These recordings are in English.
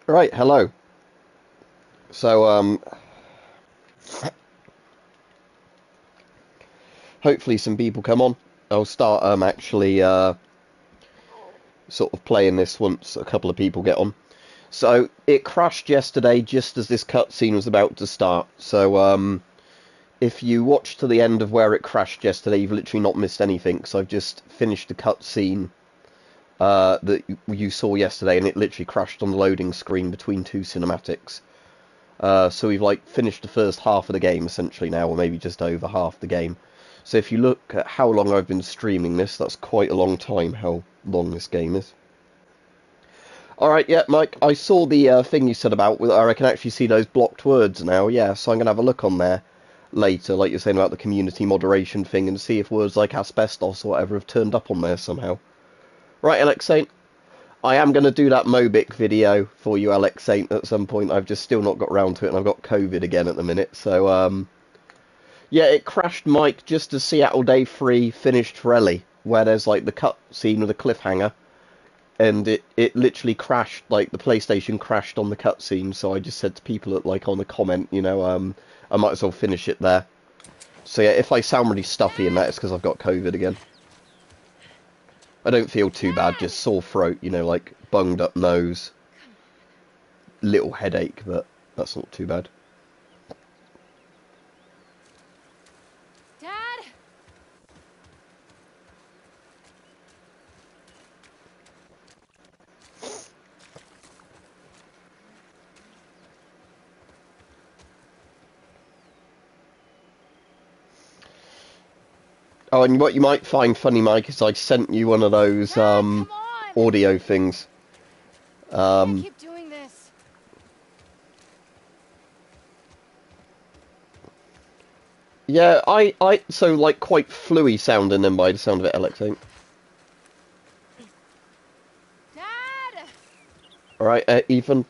Right, hello. So, hopefully some people come on. I'll start, actually, sort of playing this once a couple of people get on. So, it crashed yesterday just as this cutscene was about to start. So, if you watch to the end of where it crashed yesterday, you've literally not missed anything, because I've just finished the cutscene, that you saw yesterday, and it literally crashed on the loading screen between two cinematics. So we've like finished the first half of the game essentially now, or maybe just over half the game. So if you look at how long I've been streaming this, that's quite a long time, how long this game is. Alright, yeah, Mike, I saw the thing you said about, I can actually see those blocked words now, yeah, so I'm going to have a look on there later, like you're saying about the community moderation thing, and see if words like asbestos or whatever have turned up on there somehow. Right, Alex Saint, I am going to do that Mobic video for you, Alex Saint, at some point. I've just still not got round to it, and I've got COVID again at the minute. So, yeah, it crashed Mike just as Seattle Day 3 finished for Ellie, where there's, like, the cut scene with a cliffhanger, and it literally crashed, like, the PlayStation crashed on the cutscene, so I just said to people that, like, on the comment, I might as well finish it there. So, yeah, if I sound really stuffy in that, it's because I've got COVID again. I don't feel too bad, just sore throat, like bunged up nose, little headache, but that's not too bad. Dad? Oh, and what you might find funny, Mike, is I sent you one of those Dad, come on! audio things. I can't keep doing this. Yeah, so like quite fluey sounding then by the sound of it, Alex, ain't? Dad! Alright, Ethan?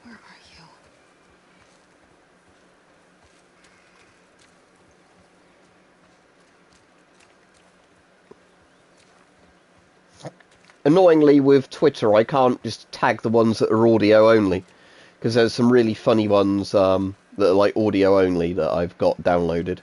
Where are you? Annoyingly, with Twitter, I can't just tag the ones that are audio only, because there's some really funny ones that are like audio only that I've got downloaded.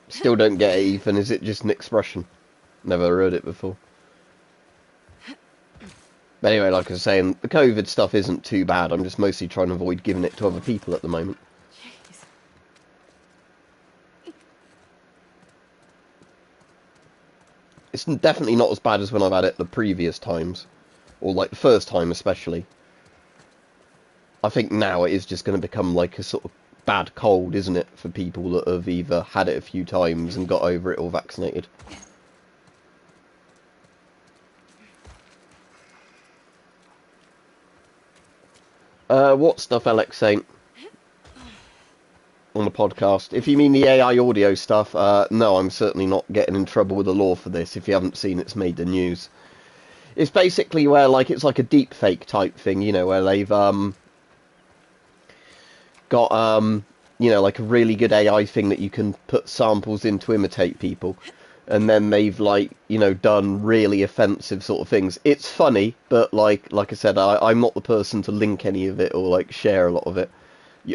Still don't get it, Ethan. Is it just an expression? Never heard it before. But anyway, like I was saying, the COVID stuff isn't too bad. I'm just mostly trying to avoid giving it to other people at the moment. Jeez. It's definitely not as bad as when I've had it the previous times. Or like the first time especially. I think now it is just going to become like a sort of bad cold, isn't it? For people that have either had it a few times and got over it or vaccinated. What stuff, Alex Saint? On the podcast. If you mean the AI audio stuff, no, I'm certainly not getting in trouble with the law for this. If you haven't seen, it's made the news. It's basically where, like, it's like a deep fake type thing, where they've, got, like a really good AI thing that you can put samples in to imitate people. And then they've, like, done really offensive sort of things. It's funny, but, like I said, I'm not the person to link any of it or, like, share a lot of it.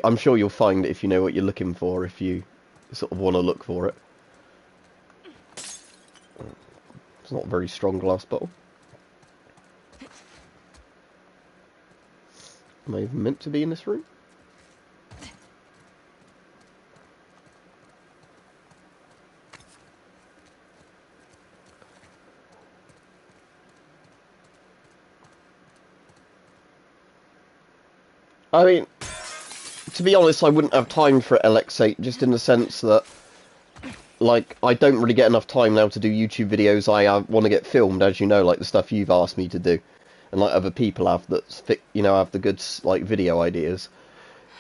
I'm sure you'll find it if you know what you're looking for, if you sort of want to look for it. It's not a very strong glass bottle. Am I even meant to be in this room? I mean, to be honest, I wouldn't have time for LX8, just in the sense that, like, I don't really get enough time now to do YouTube videos I want to get filmed, as you know, like the stuff you've asked me to do, and like other people have that, have the good, like, video ideas.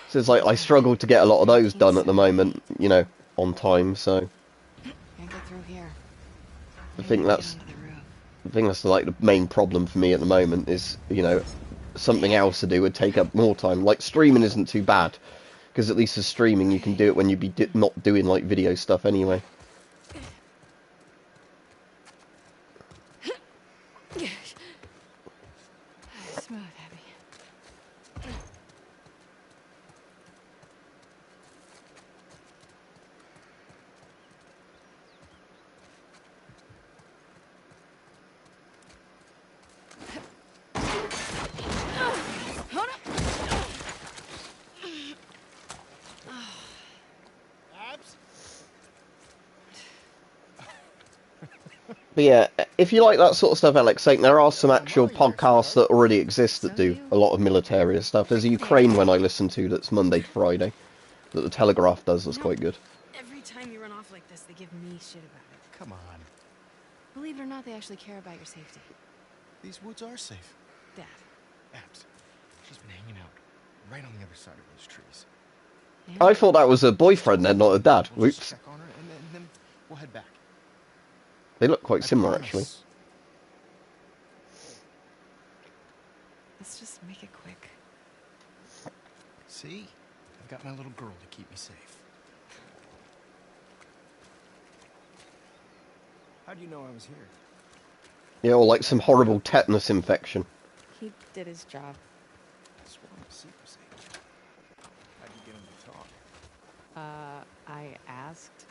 So it's like, I struggle to get a lot of those done at the moment, on time, so Can't get through here. I think that's... I think that's like the main problem for me at the moment is, you know, something else to do would take up more time. Like streaming isn't too bad, because at least with streaming you can do it when you be not doing like video stuff anyway. Smooth, Abby. Hold up. Abs? But yeah, if you like that sort of stuff, Alex, like, there are some actual podcasts that already exist that do a lot of military stuff. There's a Ukraine one I listen to that's Monday to Friday that the Telegraph does that's quite good. Every time you run off like this, they give me shit about it. Come on. Believe it or not, they actually care about your safety. These woods are safe. Dad. Abs. She's been hanging out right on the other side of those trees. Yeah? I thought that was a boyfriend then, not a dad. We'll just Whoops. check on her and then we'll head back. They look quite I similar, promise. actually. Let's just make it quick. See? I've got my little girl to keep me safe. How do you know I was here? Yeah, or like some horrible tetanus infection. He did his job. I swore my secrecy. How'd you get him to talk? I asked.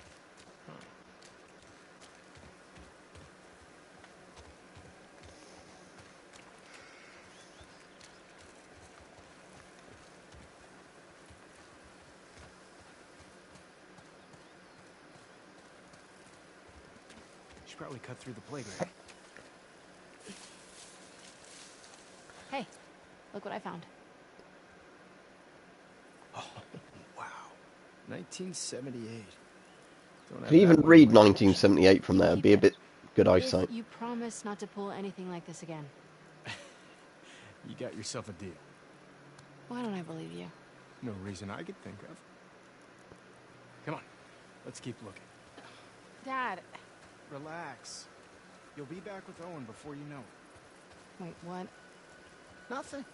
She probably cut through the playground. Hey, look what I found. Oh, wow. 1978. Don't Could even have that read one in my 1978 from there. It'd be a bit good eyesight. If you promise not to pull anything like this again, collection. You got yourself a deal. why don't I believe you? No reason I could think of. Come on, let's keep looking. Dad. Relax. You'll be back with Owen before you know it. Wait, what? Nothing.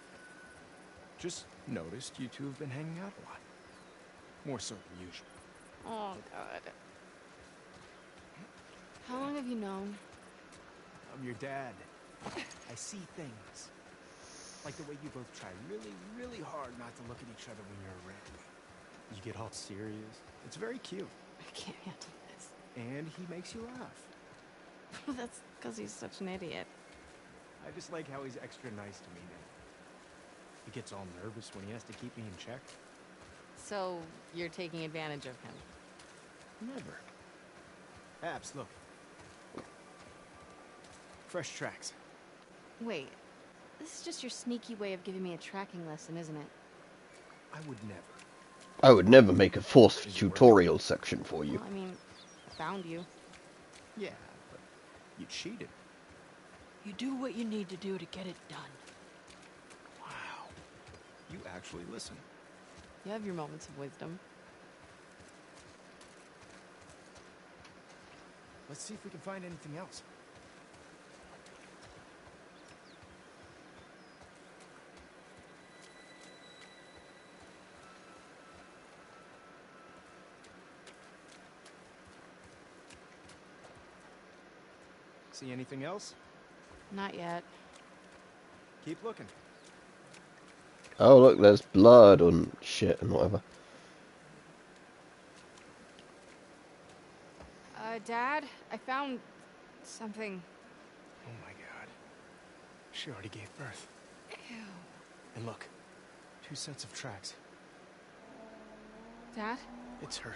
Just noticed you two have been hanging out a lot. More so than usual. Oh, God. How long have you known? I'm your dad. I see things. Like the way you both try really, really hard not to look at each other when you're around. You get all serious. It's very cute. I can't handle this. And he makes you laugh. That's because he's such an idiot. I just like how he's extra nice to me now. He gets all nervous when he has to keep me in check. So, you're taking advantage of him? Never. Abs, look. Fresh tracks. Wait, this is just your sneaky way of giving me a tracking lesson, isn't it? I would never. I would never make a forced tutorial section for you. Well, I mean, I found you. Yeah, but you cheated. You do what you need to do to get it done. Wow. You actually listen. You have your moments of wisdom. Let's see if we can find anything else. See anything else? Not yet. Keep looking. Oh, look, there's blood and shit and whatever. Dad, I found something. Oh my god. She already gave birth. Ew. And look, 2 sets of tracks. Dad? It's her.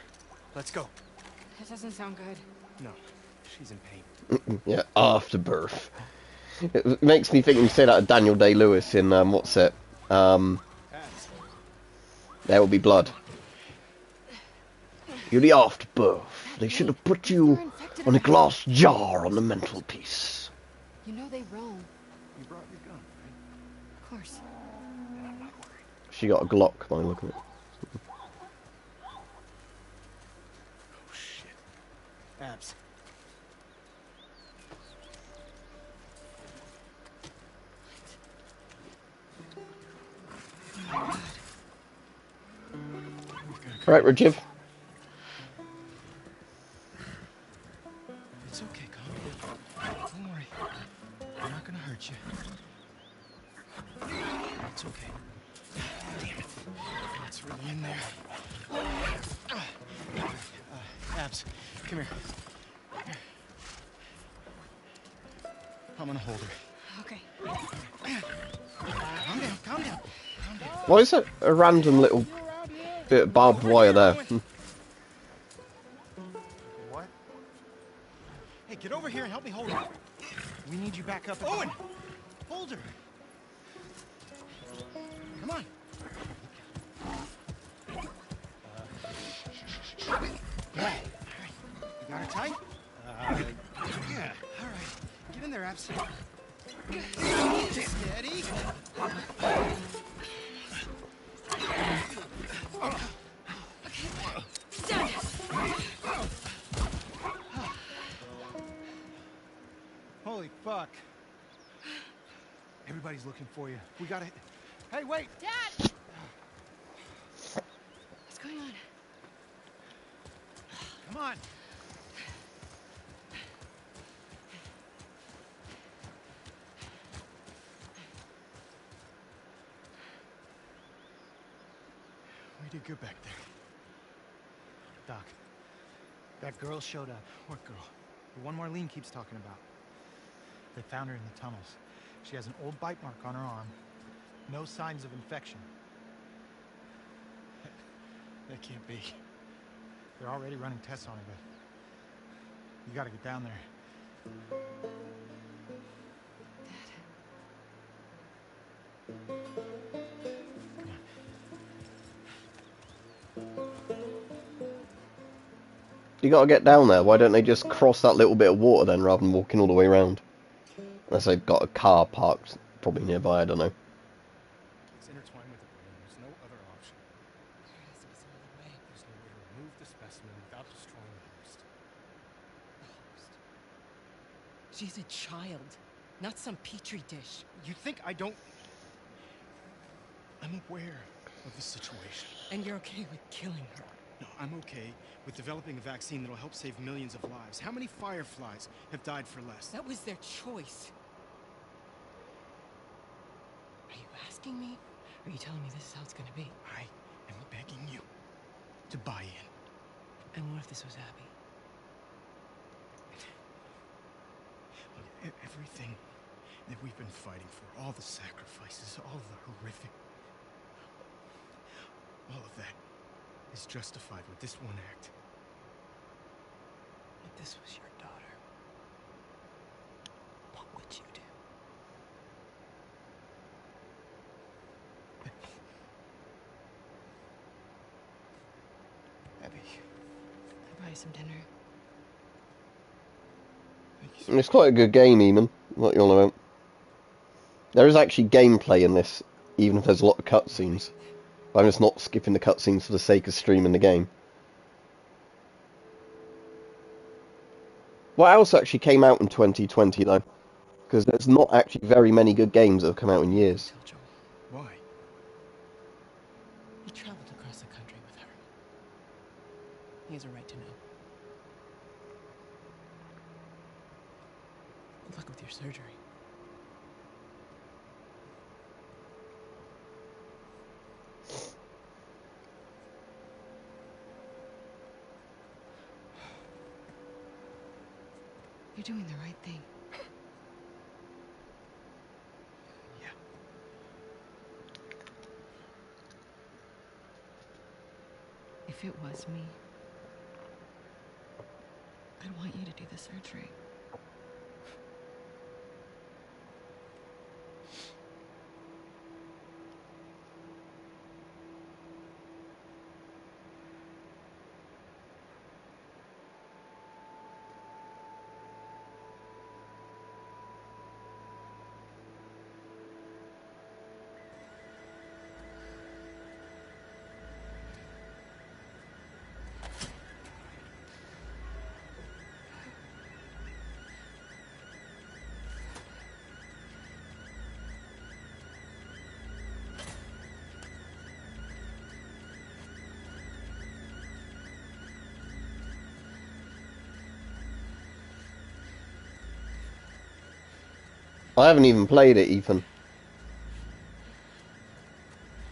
Let's go. That doesn't sound good. No, she's in pain. Yeah, afterbirth. It makes me think you say that of Daniel Day-Lewis in, what's it? Abs. There Will Be Blood. You're the afterbirth. They should have put you on a glass jar on the mantelpiece. You know they roam. You brought your gun, right? Of course. And I'm not worried. She got a Glock by looking at it. Oh shit. Abs. Right, Rajiv. It's okay, calm down. Don't worry. I'm not gonna hurt you. It's okay. Damn it. It's really in there. Abs, come here. I'm gonna hold her. Okay. Calm down, calm down. Why is that a random little bit of barbed wire there? What? Hey, get over here and help me hold her. We need you back up. Owen! Hold her! Come on. All right. You got her tight? Yeah. All right. Get in there, Abs. Steady. Done. Holy fuck. Everybody's looking for you. We gotta... Hey, wait! Dad! What's going on? Come on. We did good back there. Doc, that girl showed up. What girl? The one Marlene keeps talking about. They found her in the tunnels. She has an old bite mark on her arm. No signs of infection. That can't be. They're already running tests on her, but you gotta get down there. You gotta get down there. Why don't they just cross that little bit of water then, rather than walking all the way around? Unless they've got a car parked probably nearby, I don't know. It's intertwined with the brain. There's no other option. There has to be some other way. There's no way to remove the specimen without destroying the host. The host. She's a child, not some petri dish. You think I don't... I'm aware of the situation. And you're okay with killing her? No, I'm okay with developing a vaccine that'll help save millions of lives. How many fireflies have died for less? That was their choice. Are you asking me? Or are you telling me this is how it's gonna be? I am begging you to buy in. And what if this was Abby? Look, everything that we've been fighting for, all the sacrifices, all the horrific... all of that is justified with this one act. If this was your daughter, what would you do? Abby, I'll buy you some dinner. thank you so It's quite a good game, Eamon. What you on about? There is actually gameplay in this, even if there's a lot of cutscenes. I'm just not skipping the cutscenes for the sake of streaming the game. What else actually came out in 2020 though? Because there's not actually very many good games that have come out in years. Tell Joel. Why? He traveled across the country with her. He has a right to know. Good luck with your surgery. You're doing the right thing. Yeah. If it was me, I'd want you to do the surgery. I haven't even played it, Ethan.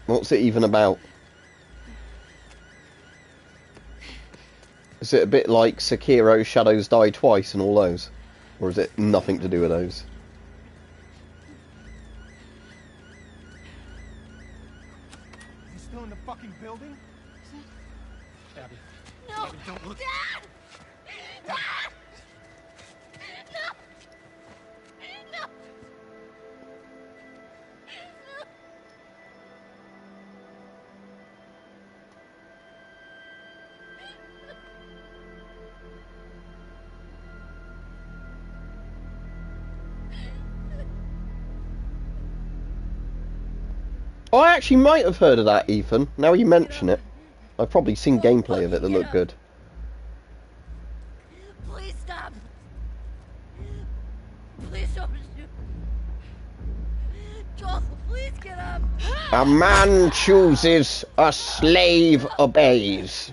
What's it even about? Is it a bit like Sekiro, Shadows Die Twice and all those? Or is it nothing to do with those? Is he still in the fucking building? Abby. No! Abby, don't look. Dad! Dad! No! No! Oh, I actually might have heard of that, Ethan. Now you mention it. I've probably seen gameplay of it that looked good. Please stop! Please don't shoot! Joel, please get up! A man chooses, a slave obeys.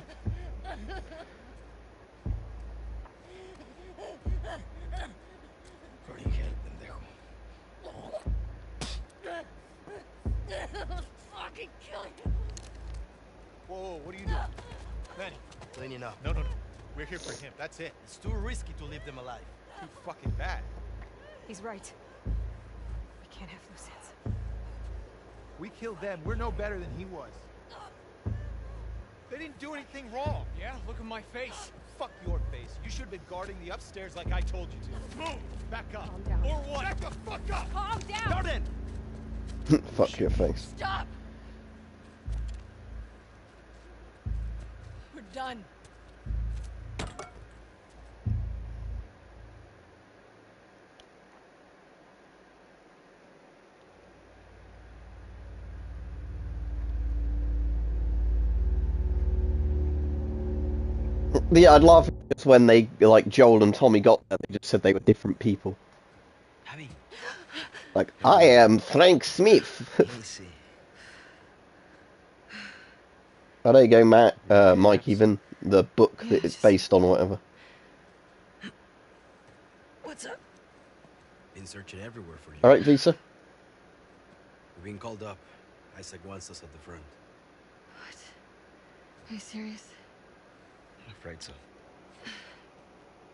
Fucking kill you! Whoa, what are you doing? Manny. Cleaning up. No. We're here for him. That's it. It's too risky to leave them alive. Too fucking bad. He's right. We can't have loose ends. We killed them. We're no better than he was. They didn't do anything wrong. Yeah, look at my face. Fuck your face. You should have been guarding the upstairs like I told you to. Move! Back up. Calm down. Or what? Back the fuck up! Calm down! Jordan! Fuck your face. Stop! We're done. Yeah, I'd laugh just when they, like, Joel and Tommy got there, they just said they were different people. Abby, Like, I am Frank Smith. easy. Oh, there you go, Mike, even the book that it's based on or whatever. What's up? Been searching everywhere for you. Alright, Visa? We've been called up. Isaac wants us at the front. What? Are you serious? I'm afraid so.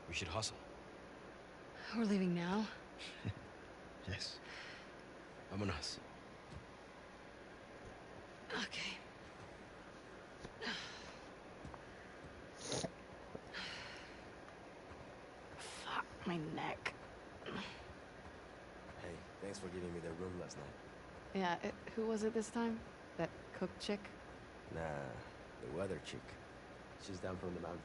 We should hustle. We're leaving now? Yes. Vámonos. Okay. Fuck my neck. Hey, thanks for giving me the room last night. Yeah, who was it this time? That cook chick? Nah, the weather chick. She's down from the mountain.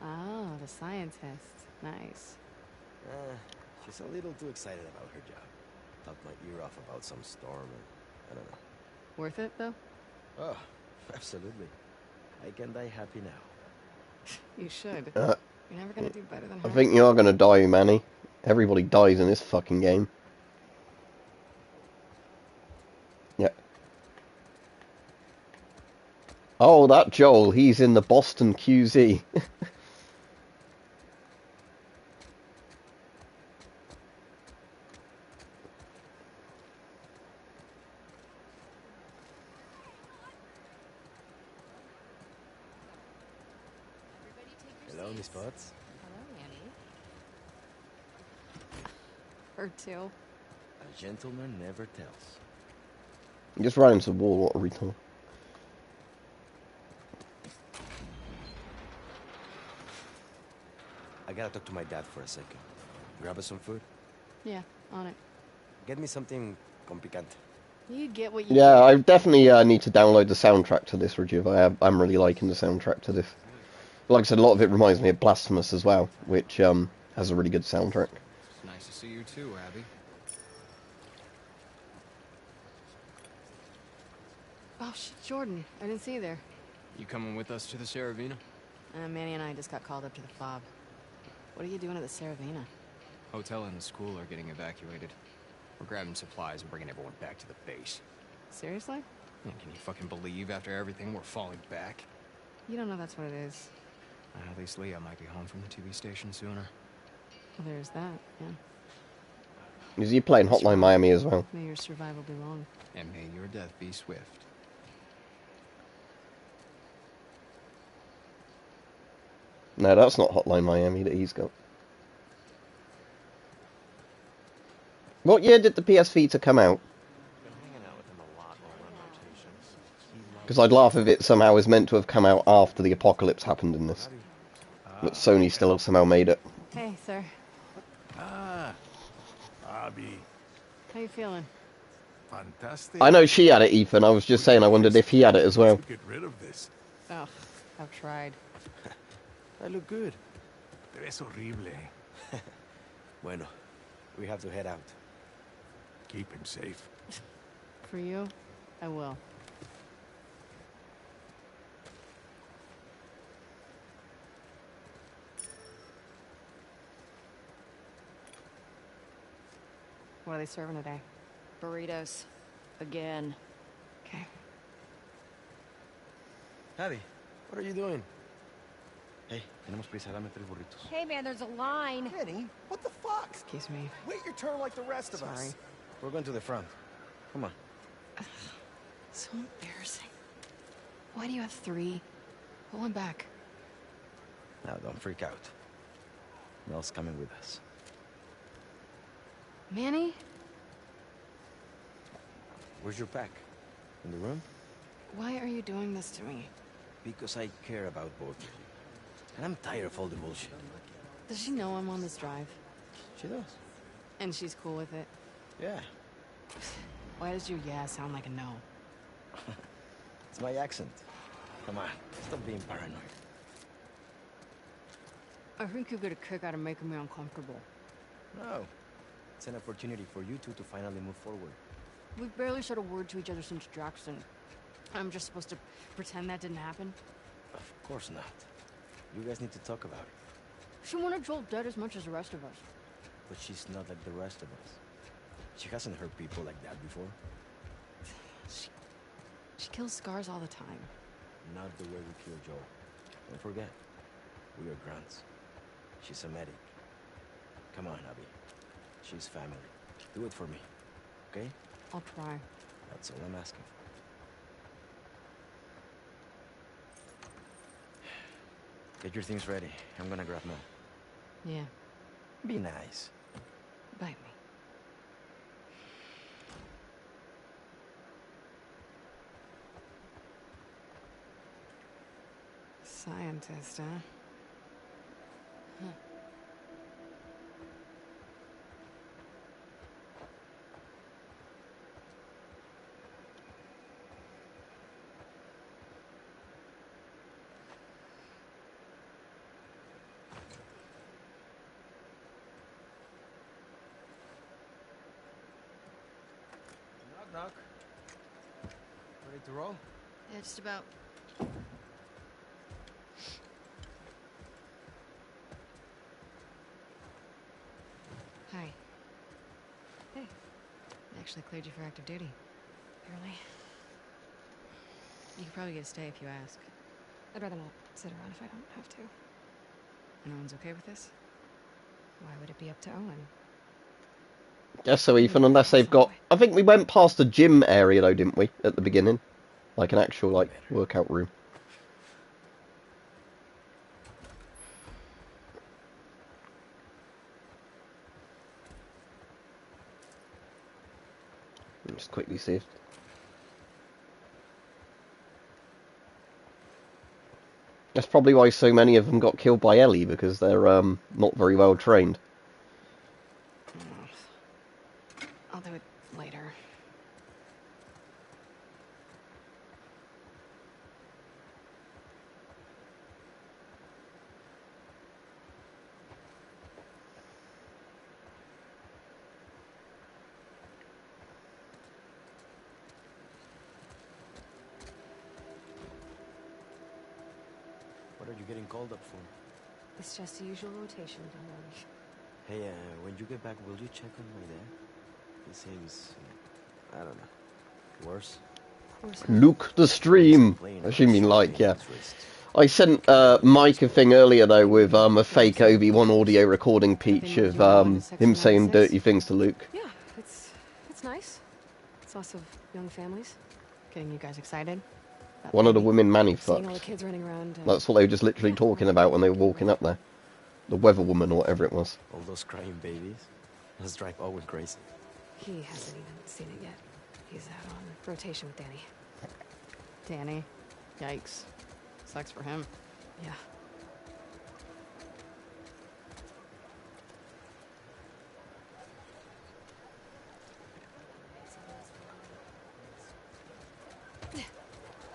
Oh, the scientist. Nice. She's a little too excited about her job. Talked my ear off about some storm and I don't know. Worth it, though? Oh, absolutely. I can die happy now. You should. Uh, You're never gonna do better than her. I think you are gonna die, Manny. Everybody dies in this fucking game. Yeah. Oh, that Joel, he's in the Boston QZ. Hello, Miss Potts. Hello, Annie. Her too. A gentleman never tells. You just ran into the wall, what a retard. I gotta talk to my dad for a second. Grab us some food. Yeah, on it. Get me something con picante. You get what you Yeah, get. I definitely need to download the soundtrack to this, Rajiv. I'm really liking the soundtrack to this. Like I said, a lot of it reminds me of Blasphemous as well, which has a really good soundtrack. It's nice to see you too, Abby. Oh, shit, Jordan. I didn't see you there. You coming with us to the Saravina? Manny and I just got called up to the fob. What are you doing at the Saravina? Hotel and the school are getting evacuated. We're grabbing supplies and bringing everyone back to the base. Seriously? Man, can you fucking believe after everything we're falling back? You don't know that's what it is. At least Leah might be home from the TV station sooner. Well, there's that, yeah. Is he playing Hotline Miami as well? May your survival be long. And may your death be swift. No, that's not Hotline Miami that he's got. What year did the PS Vita come out? Been hanging out with him a lot while on rotations. Because I'd laugh if it somehow is meant to have come out after the apocalypse happened in this. But Sony still have somehow made it. Hey, sir. Ah, Abby, How you feeling? fantastic. I know she had it, Ethan. I was just saying I wondered if he had it as well. Get rid of this. Oh, I've tried. I look good. Te ves horrible. Bueno, we have to head out. Keep him safe. For you, I will. What are they serving today? Burritos. Again. Okay. Abby, what are you doing? Hey, tenemos prisa, dame 3 burritos. Hey man, there's a line. Kenny, what the fuck? Excuse me. Wait your turn like the rest of Sorry. us. We're going to the front. Come on. So embarrassing. Why do you have 3? Pull one back. Now, don't freak out. Mel's coming with us. Manny? Where's your pack? In the room? Why are you doing this to me? Because I care about both of you. And I'm tired of all the bullshit. Does she know I'm on this drive? She does. And she's cool with it? Yeah. Why does your yeah sound like a no? It's my accent. Come on, stop being paranoid. I think you get a kick out of making me uncomfortable. No. It's an opportunity for you two to finally move forward. We've barely said a word to each other since Jackson. I'm just supposed to pretend that didn't happen? Of course not. You guys need to talk about it. She wanted Joel dead as much as the rest of us. But she's not like the rest of us. She hasn't hurt people like that before. She kills scars all the time. Not the way we kill Joel. Don't forget, we are grunts. She's a medic. Come on, Abby. She's family. Do it for me, okay? I'll try. That's all I'm asking for. Get your things ready. I'm gonna grab Mel. Yeah, Be nice. bite me. Scientist, huh? Knock, knock. Ready to roll? Yeah, just about. Hi. Hey. I actually cleared you for active duty. Barely. You could probably get a stay if you ask. I'd rather not sit around if I don't have to. No one's okay with this? Why would it be up to Owen? Guess so, Ethan, unless they've got... I think we went past the gym area, though, didn't we, at the beginning? Like an actual, like, workout room. Just quickly see if... That's probably why so many of them got killed by Ellie, because they're not very well trained. I'll do it later. What are you getting called up for? It's just the usual rotation, don't worry. Hey, when you get back, will you check on my dad? He seems, I don't know, worse. Of course. Luke the stream! Playing I should mean like, yeah. his wrist. I sent Mike a thing earlier though with a fake Obi-Wan audio recording Peach of him saying dirty things to Luke. Yeah, it's nice. It's lots of young families. Getting you guys excited. About One of the baby. women Manny Seeing all the fucked. kids running around. That's what they were just literally talking about when they were walking up there. The weather woman or whatever it was. All those crying babies. Let's drive Owen crazy. He hasn't even seen it yet. He's out on rotation with Danny. Danny? Yikes. Sucks for him. Yeah.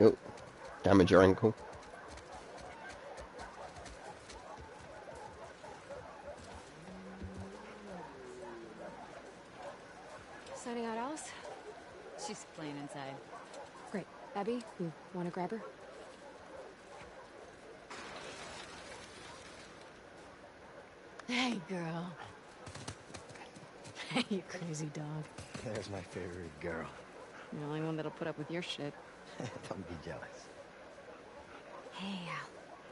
Oh, damage your ankle. Signing out, Alice? She's playing inside. Great. Abby, you want to grab her? Hey, girl. Hey, you crazy dog. There's my favorite girl. You're the only one that'll put up with your shit. Don't be jealous. Hey, Al.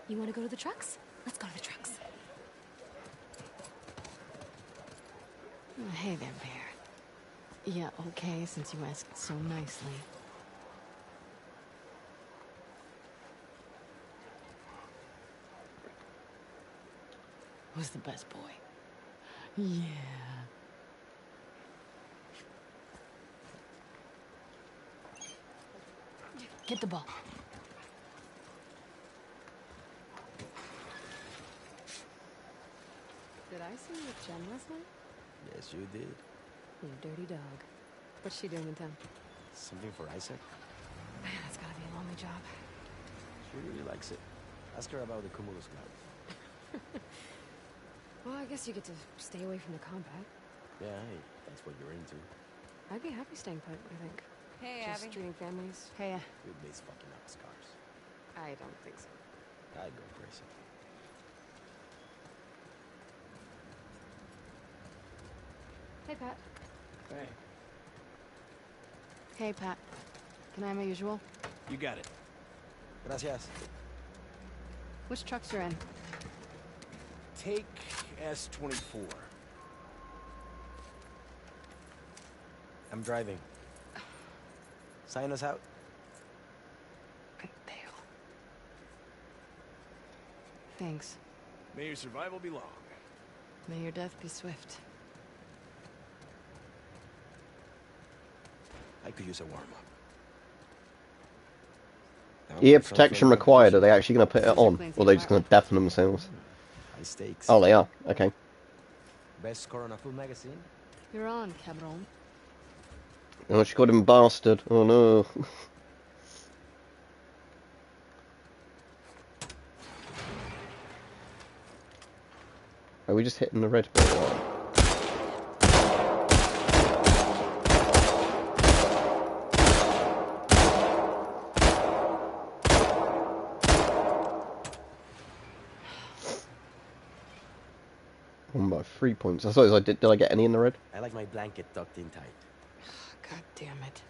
You want to go to the trucks? Let's go to the trucks. Oh, hey there, Bear. Yeah, okay, since you asked so nicely. Who's the best boy? Yeah. Get the ball. Did I see you with Jen last night? Yes, you did. You dirty dog. What's she doing in town? Something for Isaac? Man, that's gotta be a lonely job. She really likes it. Ask her about the Cumulus Cloud. Well, I guess you get to stay away from the combat. Yeah, hey, that's what you're into. I'd be happy staying put, I think. Hey, Just Abby. treating families. Hey, Good days fucking up scars. I don't think so. I'd go crazy. Hey, Pat. Hey, Hey, Pat. Can I have my usual? you got it. Gracias. Which trucks you're in? Take S-24. I'm driving. Sign us out. Dale. Thanks. May your survival be long. May your death be swift. I could use a warm-up. Ear protection required. Are they actually going to put it on? Or are they just going to deafen themselves? High stakes. Oh, they are. Okay. Best score on a full magazine? You're on, Cabron. Oh, she called him bastard. Oh, no. Are we just hitting the red bit? Won by 3 points. I suppose I did. Did I get any in the red? I like my blanket tucked in tight. God damn it.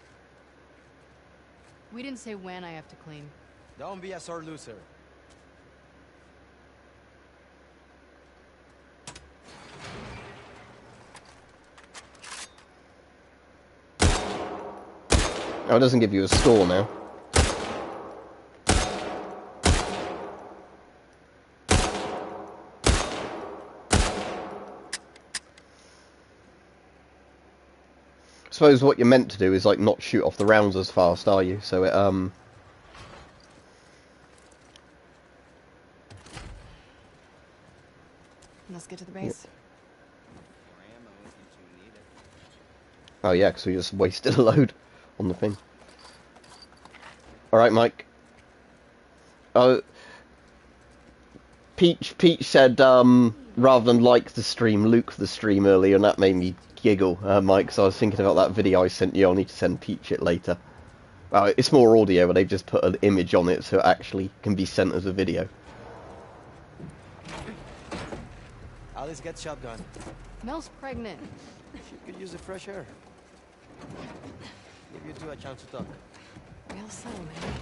We didn't say when I have to clean. Don't be a sore loser. Oh, it doesn't give you a score now. I suppose what you're meant to do is like not shoot off the rounds as fast, are you? So it Let's get to the base. Oh yeah, because we just wasted a load on the thing. Alright, Mike. Oh, Peach said, rather than like the stream, Luke the stream earlier, and that made me giggle, Mike, so I was thinking about that video I sent you. I'll need to send Peach it later. Well, it's more audio, but they've just put an image on it, so it actually can be sent as a video. Alice gets shotgun. Mel's pregnant. She could use the fresh air. Give you two a chance to talk. Real subtle, man.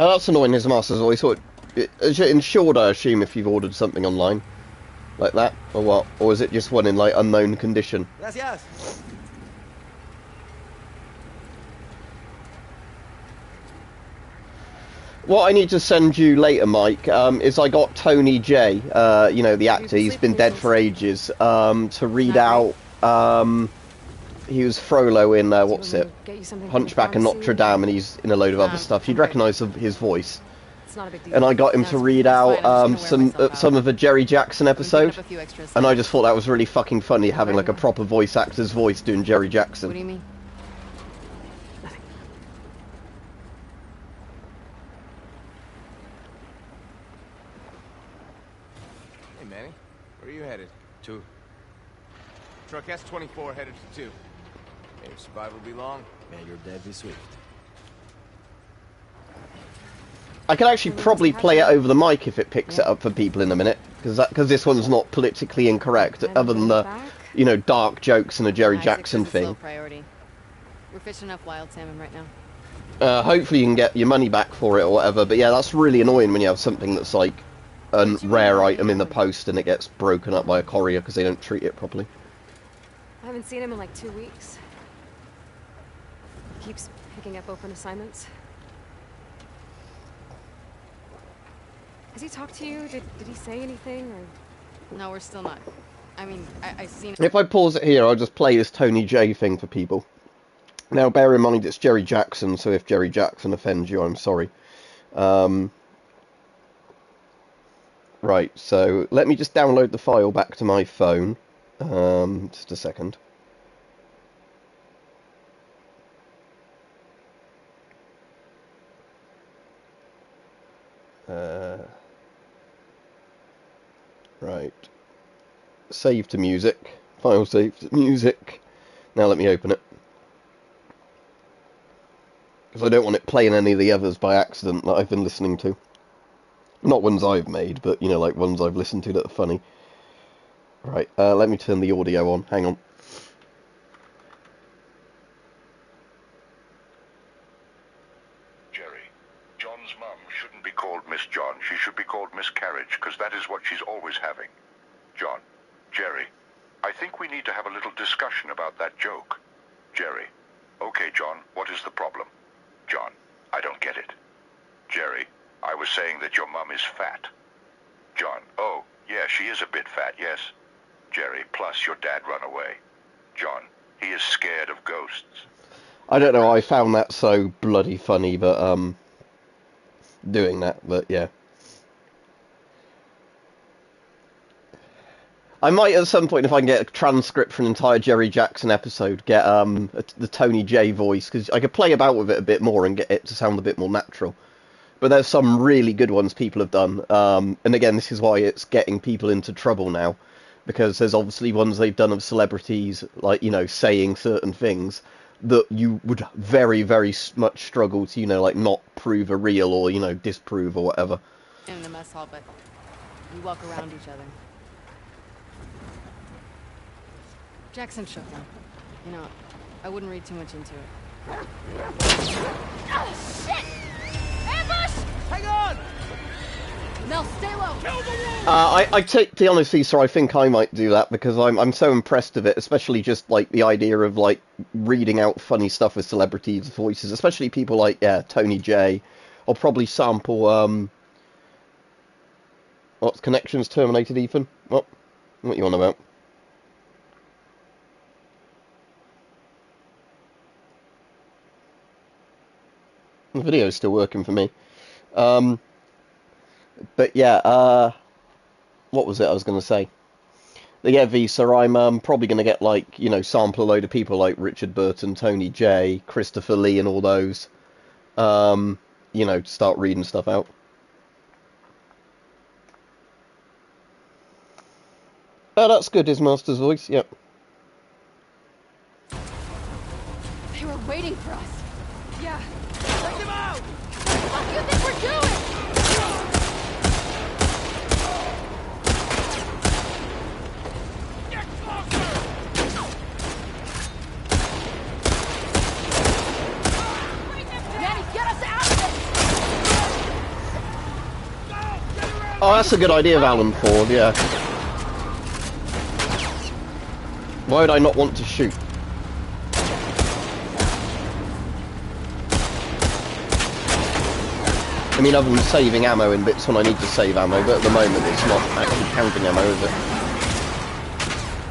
Oh, that's annoying, his master's voice. What, insured, I assume, if you've ordered something online. Like that? Or what? Or is it just one in, like, unknown condition? Gracias. What I need to send you later, Mike, is I got Tony J, you know, the actor, he's been dead for ages, to read out, he was Frollo in, what's it, Hunchback of Notre Dame, and he's in a load of other stuff. You'd recognise his voice. It's not a big deal. And I got him to read out some of a Jerry Jackson episode, and I just thought that was really fucking funny, having like a proper voice actor's voice doing Jerry Jackson. What do you mean? Nothing. Hey, Manny. Where are you headed? 2. Truck S-24 headed to 2. May your survival be long. May your death be swift. I could actually probably play it over the mic if it picks it up for people in a minute, because this one's not politically incorrect, other than the, you know, dark jokes and a Jerry Jackson thing. Priority. We're fishing enough wild salmon right now. Hopefully you can get your money back for it or whatever, but yeah, that's really annoying when you have something that's like a rare item in the post and it gets broken up by a courier because they don't treat it properly. I haven't seen him in like 2 weeks. Keeps picking up open assignments. Has he talked to you? Did he say anything? Or... No, we're still not. I mean, I seen... If I pause it here, I'll just play this Tony J thing for people. Now, bear in mind it's Jerry Jackson, so if Jerry Jackson offends you, I'm sorry. Right, so let me just download the file back to my phone. Just a second. Right. Save to music. File save to music. Now let me open it. Because I don't want it playing any of the others by accident that I've been listening to. Not ones I've made, but, you know, like ones I've listened to that are funny. Right, let me turn the audio on. Hang on. Jerry, John's mum shouldn't be called Miss John. She should be called Miss Carriage, because that is what she's always having. John, Jerry, I think we need to have a little discussion about that joke. Jerry, okay, John, what is the problem? John, I don't get it. Jerry, I was saying that your mum is fat. John, oh, yeah, she is a bit fat, yes. Jerry, plus your dad run away. John, he is scared of ghosts. I don't know, I found that so bloody funny, but, doing that, but yeah. I might at some point, if I can get a transcript for an entire Jerry Jackson episode, get the Tony J voice, because I could play about with it a bit more and get it to sound a bit more natural. But there's some really good ones people have done, and again, this is why it's getting people into trouble now, because there's obviously ones they've done of celebrities, like, you know, saying certain things that you would very, very much struggle to, you know, like, not prove are real or, you know, disprove or whatever. In the mess hall, but we walk around each other. Jackson shook them. You know, I wouldn't read too much into it. Oh, shit! Ambush! Hang on! Mel, stay low! I take the honesty, sir, I think I might do that, because I'm so impressed with it, especially just, like, the idea of, like, reading out funny stuff with celebrities' voices, especially people like, yeah, Tony J. I'll probably sample, what's connections terminated, Ethan? What you on about? The video's still working for me. But yeah, what was it I was going to say? But yeah, Visa, I'm probably going to get, like, you know, sample a load of people like Richard Burton, Tony J, Christopher Lee and all those, you know, to start reading stuff out. Oh, that's good, his master's voice, yep. They were waiting for us. Yeah. Take him out! What do you think we're doing? Get closer! Manny, get us out of this! Oh, that's a good idea of Alan Ford, yeah. Why would I not want to shoot? I mean, other than saving ammo in bits when I need to save ammo, but at the moment it's not actually counting ammo, is it?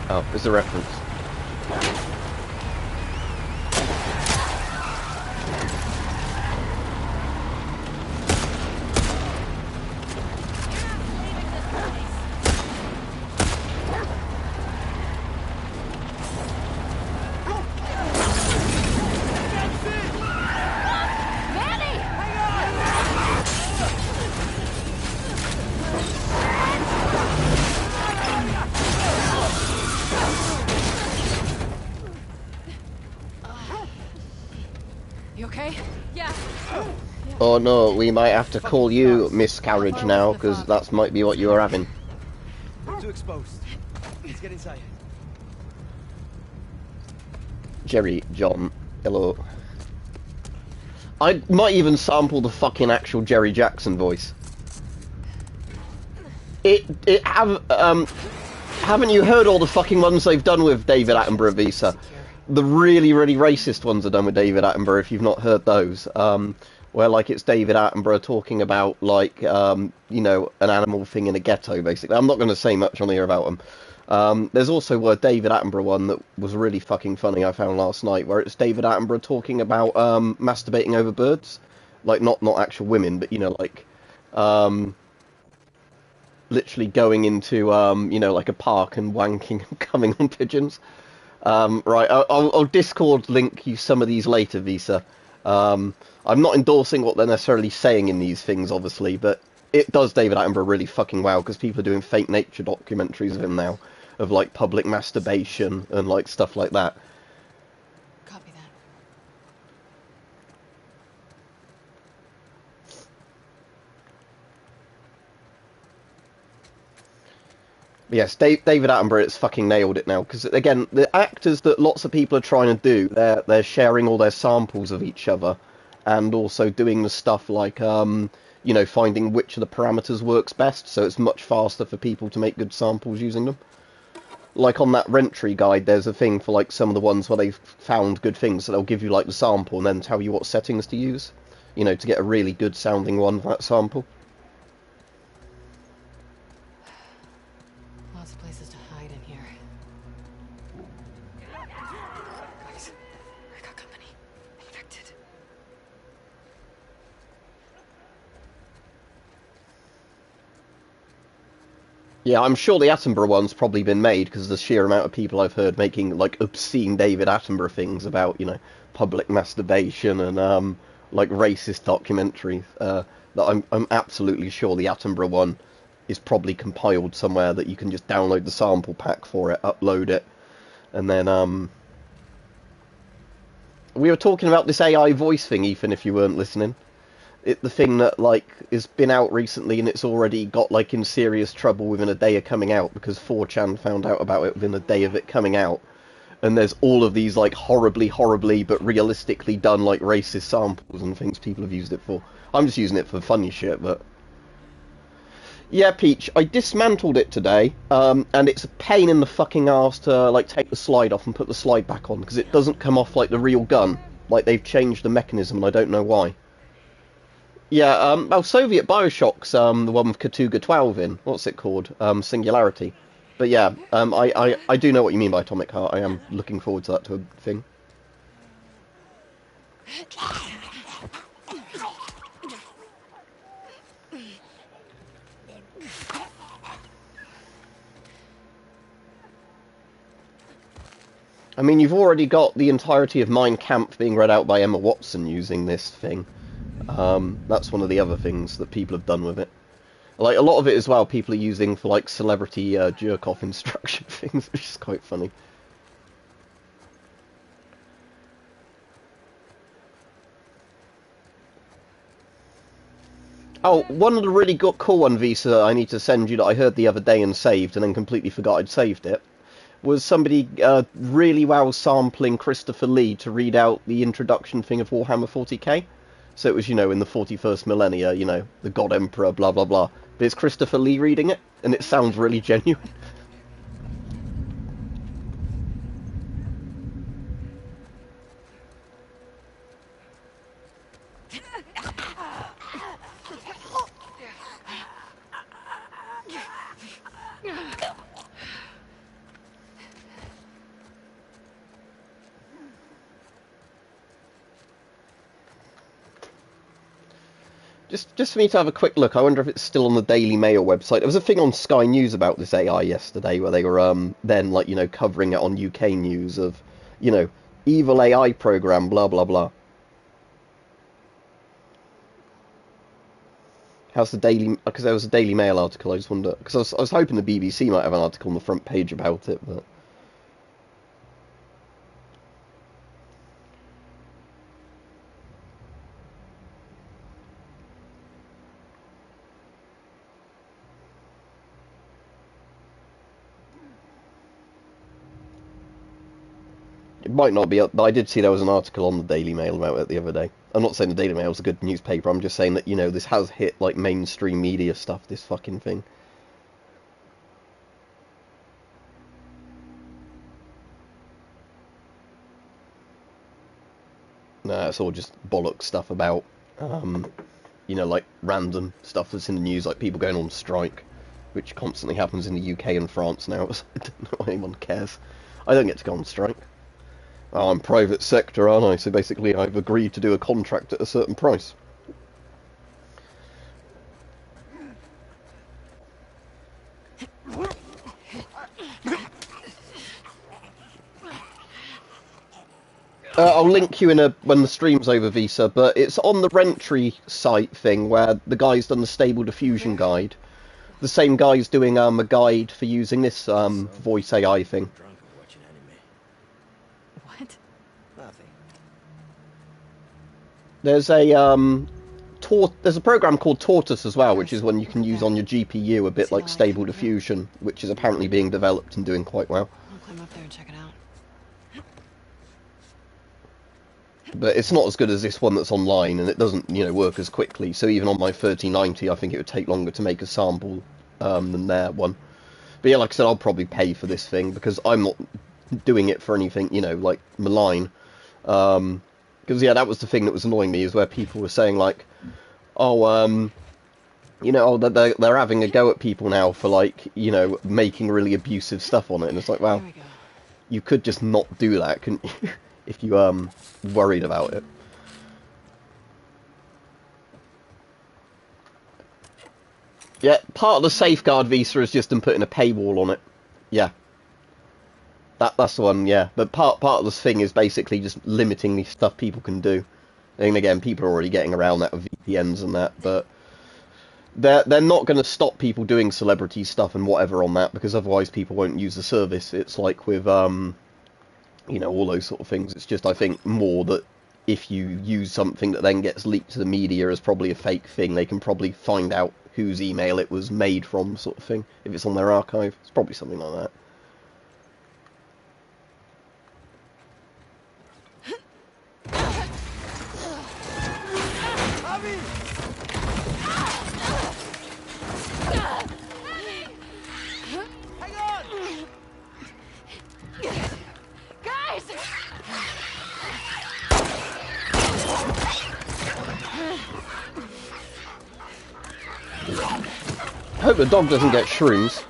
Oh, there's a reference. You okay? Yeah. Oh no, we might have to call you Miscarriage now, because that might be what you are having. Too exposed. Let's get inside. Jerry, John, hello. I might even sample the fucking actual Jerry Jackson voice. Haven't you heard all the fucking ones they've done with David Attenborough, Visa? The really, really racist ones are done with David Attenborough, if you've not heard those. Where, like, it's David Attenborough talking about, like, you know, an animal thing in a ghetto, basically. I'm not going to say much on here about them. There's also a David Attenborough one that was really fucking funny I found last night, where it's David Attenborough talking about masturbating over birds. Like, not actual women, but, you know, like, literally going into, you know, like a park and wanking and coming on pigeons. Right, I'll Discord link you some of these later, Visa. I'm not endorsing what they're necessarily saying in these things, obviously, but it does David Attenborough really fucking well, because people are doing fake nature documentaries of him now, of, like, public masturbation and, like, stuff like that. Copy that. Yes, David Attenborough has fucking nailed it now, because, again, the actors that lots of people are trying to do, they're sharing all their samples of each other, and also doing the stuff like, you know, finding which of the parameters works best, so it's much faster for people to make good samples using them. Like on that Rentry guide, there's a thing for, like, some of the ones where they've found good things, so they'll give you, like, the sample and then tell you what settings to use, you know, to get a really good sounding one for that sample. Lots of places to hide in here. Guys, I got company. Infected. Yeah, I'm sure the Attenborough one's probably been made, because the sheer amount of people I've heard making, like, obscene David Attenborough things about, you know, public masturbation and, like, racist documentaries, that I'm absolutely sure the Attenborough one is probably compiled somewhere that you can just download the sample pack for it, upload it, and then, we were talking about this AI voice thing, Ethan, if you weren't listening. The thing that, like, has been out recently and it's already got, like, in serious trouble within a day of coming out, because 4chan found out about it within a day of it coming out. And there's all of these, like, horribly, but realistically done, like, racist samples and things people have used it for. I'm just using it for funny shit, but... Yeah, Peach, I dismantled it today, and it's a pain in the fucking arse to, like, take the slide off and put the slide back on, because it doesn't come off like the real gun. Like, they've changed the mechanism, and I don't know why. Yeah, well, Soviet Bioshock's the one with Katuga 12 in. What's it called? Singularity. But yeah, I do know what you mean by Atomic Heart. I am looking forward to that to a thing. I mean, you've already got the entirety of Mein Kampf being read out by Emma Watson using this thing. That's one of the other things that people have done with it. Like, a lot of it as well, people are using for, like, celebrity jerk-off instruction things, which is quite funny. Oh, one of the really cool one, Visa, I need to send you that I heard the other day and saved, and then completely forgot I'd saved it, was somebody really well sampling Christopher Lee to read out the introduction thing of Warhammer 40k. So it was, in the 41st millennia, the God Emperor, blah, blah, blah. But it's Christopher Lee reading it, and it sounds really genuine. Just for me to have a quick look, I wonder if it's still on the Daily Mail website. There was a thing on Sky News about this AI yesterday, where they were then covering it on UK news of, evil AI program, blah blah blah. How's the Daily? Because there was a Daily Mail article. I just wonder, because I was hoping the BBC might have an article on the front page about it, but. It might not be up, but I did see there was an article on the Daily Mail about it the other day. I'm not saying the Daily Mail's a good newspaper, I'm just saying that, this has hit, mainstream media stuff, this fucking thing. Nah, it's all just bollock stuff about, random stuff that's in the news, like people going on strike, which constantly happens in the UK and France now, so I don't know why anyone cares. I don't get to go on strike. Oh, I'm private sector, aren't I? So basically I've agreed to do a contract at a certain price. I'll link you when the stream's over, Visa, but it's on the Rentry site thing where the guy's done the Stable Diffusion guide. The same guy's doing a guide for using this voice AI thing. What? Nothing. There's a program called Tortoise as well, which is one you can use on your GPU, a bit like Stable Diffusion, which is apparently being developed and doing quite well. I'll climb up there and check it out. But it's not as good as this one that's online, and it doesn't, work as quickly. So even on my 3090, I think it would take longer to make a sample than their one. But yeah, like I said, I'll probably pay for this thing, because I'm not doing it for anything, like malign. Because, yeah, that was the thing that was annoying me, is where people were saying, like, oh, they're having a go at people now for, making really abusive stuff on it. And it's like, well, you could just not do that, couldn't you? If you, worried about it. Yeah, part of the safeguard visa is just them putting a paywall on it. Yeah. That's the one, yeah. But part of this thing is basically just limiting the stuff people can do. And again, people are already getting around that with VPNs and that, but they're not going to stop people doing celebrity stuff and whatever on that, because otherwise people won't use the service. It's like with, all those sort of things. It's just, I think, more that if you use something that then gets leaked to the media as probably a fake thing, they can probably find out whose email it was made from, sort of thing, if it's on their archive. It's probably something like that. I hope the dog doesn't get shrooms.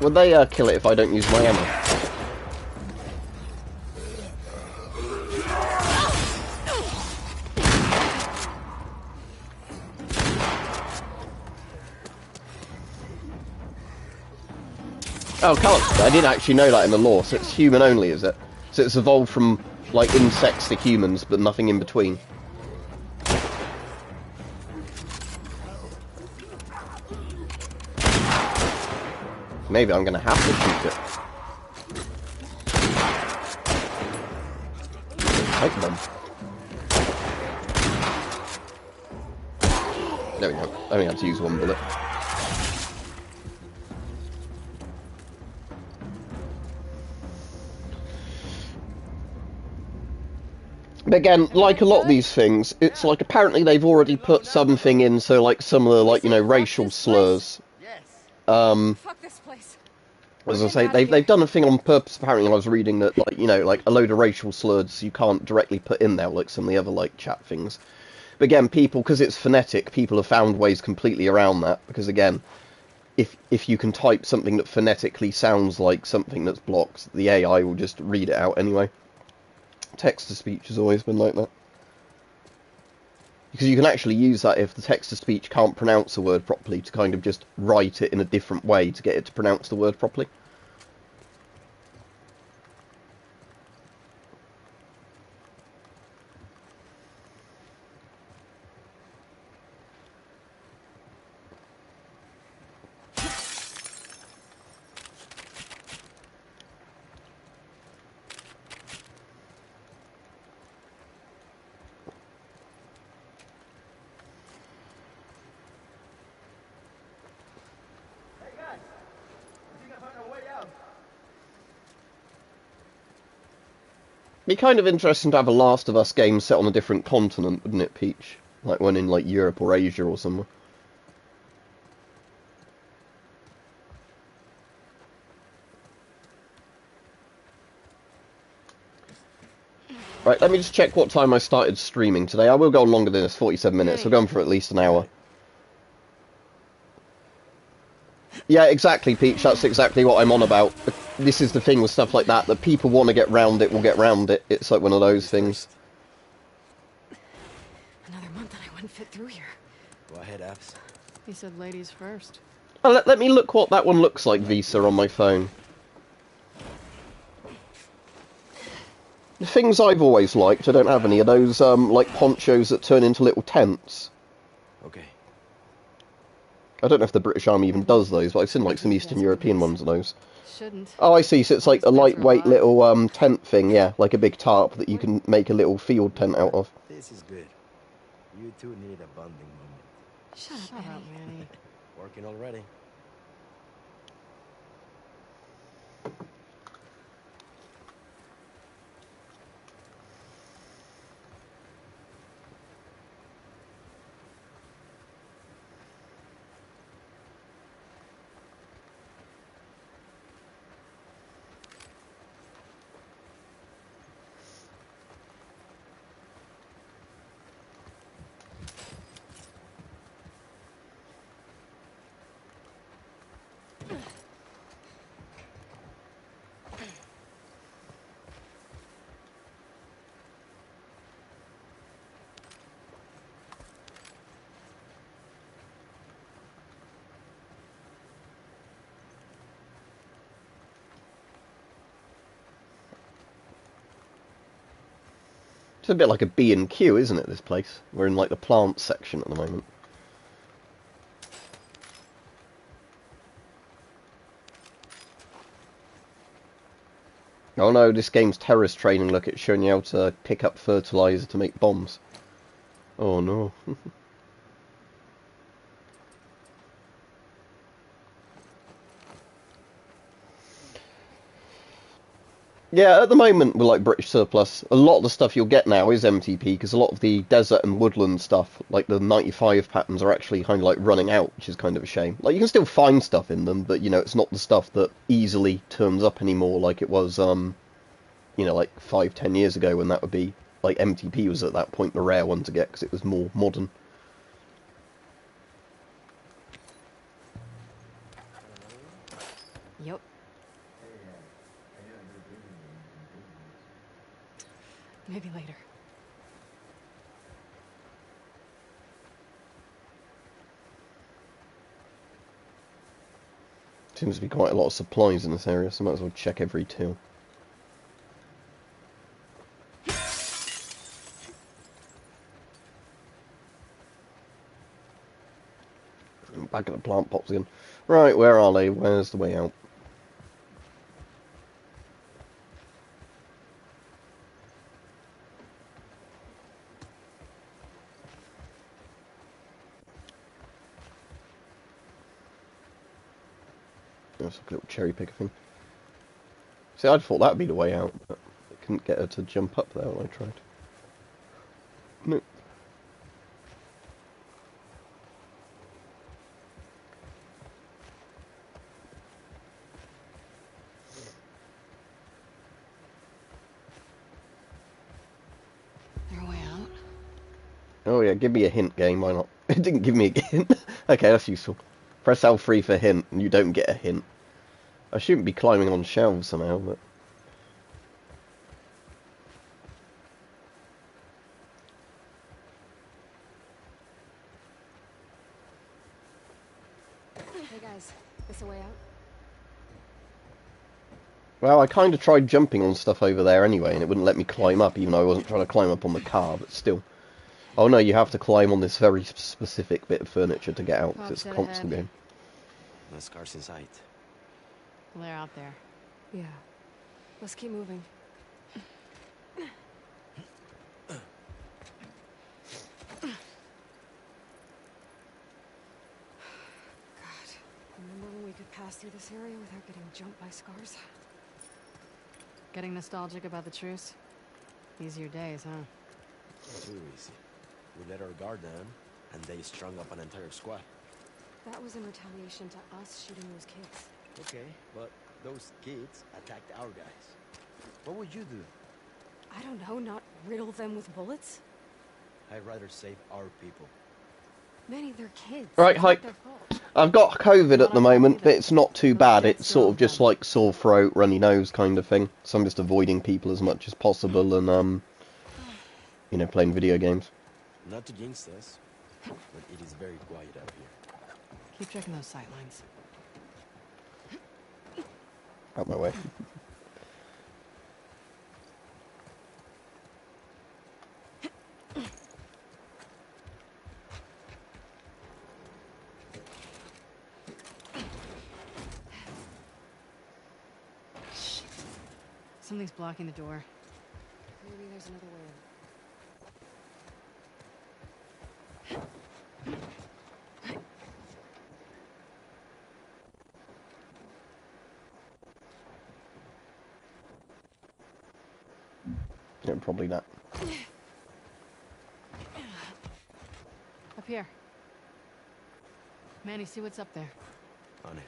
Would they kill it if I don't use my ammo? Oh, colour. I didn't actually know that in the lore. So it's human only, is it? So it's evolved from, like, insects to humans, but nothing in between. Maybe I'm gonna have to shoot it. Take them. There we go. I only had to use one bullet. But again, like a lot of these things, it's like apparently they've already put something in, so like some of the, like, you know, racial slurs. Fuck this place. As I say, they've done a thing on purpose. Apparently, I was reading that, like, you know, like a load of racial slurs you can't directly put in there, like some of the other like chat things. But again, people, because it's phonetic, people have found ways completely around that. Because again, if you can type something that phonetically sounds like something that's blocked, the AI will just read it out anyway. Text-to-speech has always been like that. Because you can actually use that if the text-to-speech can't pronounce a word properly, to kind of just write it in a different way to get it to pronounce the word properly. Be kind of interesting to have a Last of Us game set on a different continent, wouldn't it, Peach? Like one in like Europe or Asia or somewhere. Right, let me just check what time I started streaming today. I will go on longer than this, 47 minutes. I'll go on for at least an hour. Yeah, exactly, Peach. That's exactly what I'm on about. This is the thing with stuff like that, that people want to get round it will get round it. It's like one of those things. Another month and I wouldn't fit through here. Go ahead, Abs. He said ladies first. Oh, let me look what that one looks like, Visa, on my phone. The things I've always liked, I don't have any, are those, like, ponchos that turn into little tents. Okay. I don't know if the British Army even does those, but I've seen, like, some Eastern European ones of those. Shouldn't. Oh, I see, so it's like a lightweight little, tent thing, yeah, like a big tarp that you can make a little field tent out of. This is good. You two need a bonding moment. Shut up, Manny. Working already. It's a bit like a B&Q, isn't it, this place? We're in, like, the plant section at the moment. Oh no, this game's terrorist training. Look, it's showing you how to pick up fertilizer to make bombs. Oh no. Yeah, at the moment with like British surplus, a lot of the stuff you'll get now is MTP, because a lot of the desert and woodland stuff, like the 95 patterns, are actually kind of like running out, which is kind of a shame. Like, you can still find stuff in them, but, you know, it's not the stuff that easily turns up anymore like it was, you know, like 5-10 years ago, when that would be, like, MTP was at that point the rare one to get, because it was more modern. Yup. Maybe later. Seems to be quite a lot of supplies in this area, so I might as well check every till. Back at the plant pots again. Right, where are they? Where's the way out? There's like a little cherry picker thing. See, I'd thought that'd be the way out, but I couldn't get her to jump up there when I tried. Nope. Their way out? Oh yeah, give me a hint, game, why not? It didn't give me a hint. Okay, that's useful. Press L3 for hint, and you don't get a hint. I shouldn't be climbing on shelves somehow, but... Hey guys, this a way out? Well, I kind of tried jumping on stuff over there anyway, and it wouldn't let me climb up, even though I wasn't trying to climb up on the car, but still. Oh no, you have to climb on this very specific bit of furniture to get out, because it's a console game. No scars in sight. Well, they're out there. Yeah. Let's keep moving. God, remember when we could pass through this area without getting jumped by scars? Getting nostalgic about the truce? Easier days, huh? Too easy. We let our guard down, and they strung up an entire squad. That was in retaliation to us shooting those kids. Okay, but those kids attacked our guys. What would you do? I don't know, not riddle them with bullets? I'd rather save our people. Manny, they're kids. Right, It's hi. not their fault. I've got COVID at the moment, but it's not too bad. It's sort of just like sore throat, runny nose kind of thing. So I'm just avoiding people as much as possible and, you know, playing video games. Not to jinx us, but it is very quiet out here. Keep checking those sight lines. Out my way. Something's blocking the door. Maybe there's another way in. Yeah, probably not. Up here. Manny, see what's up there. On it.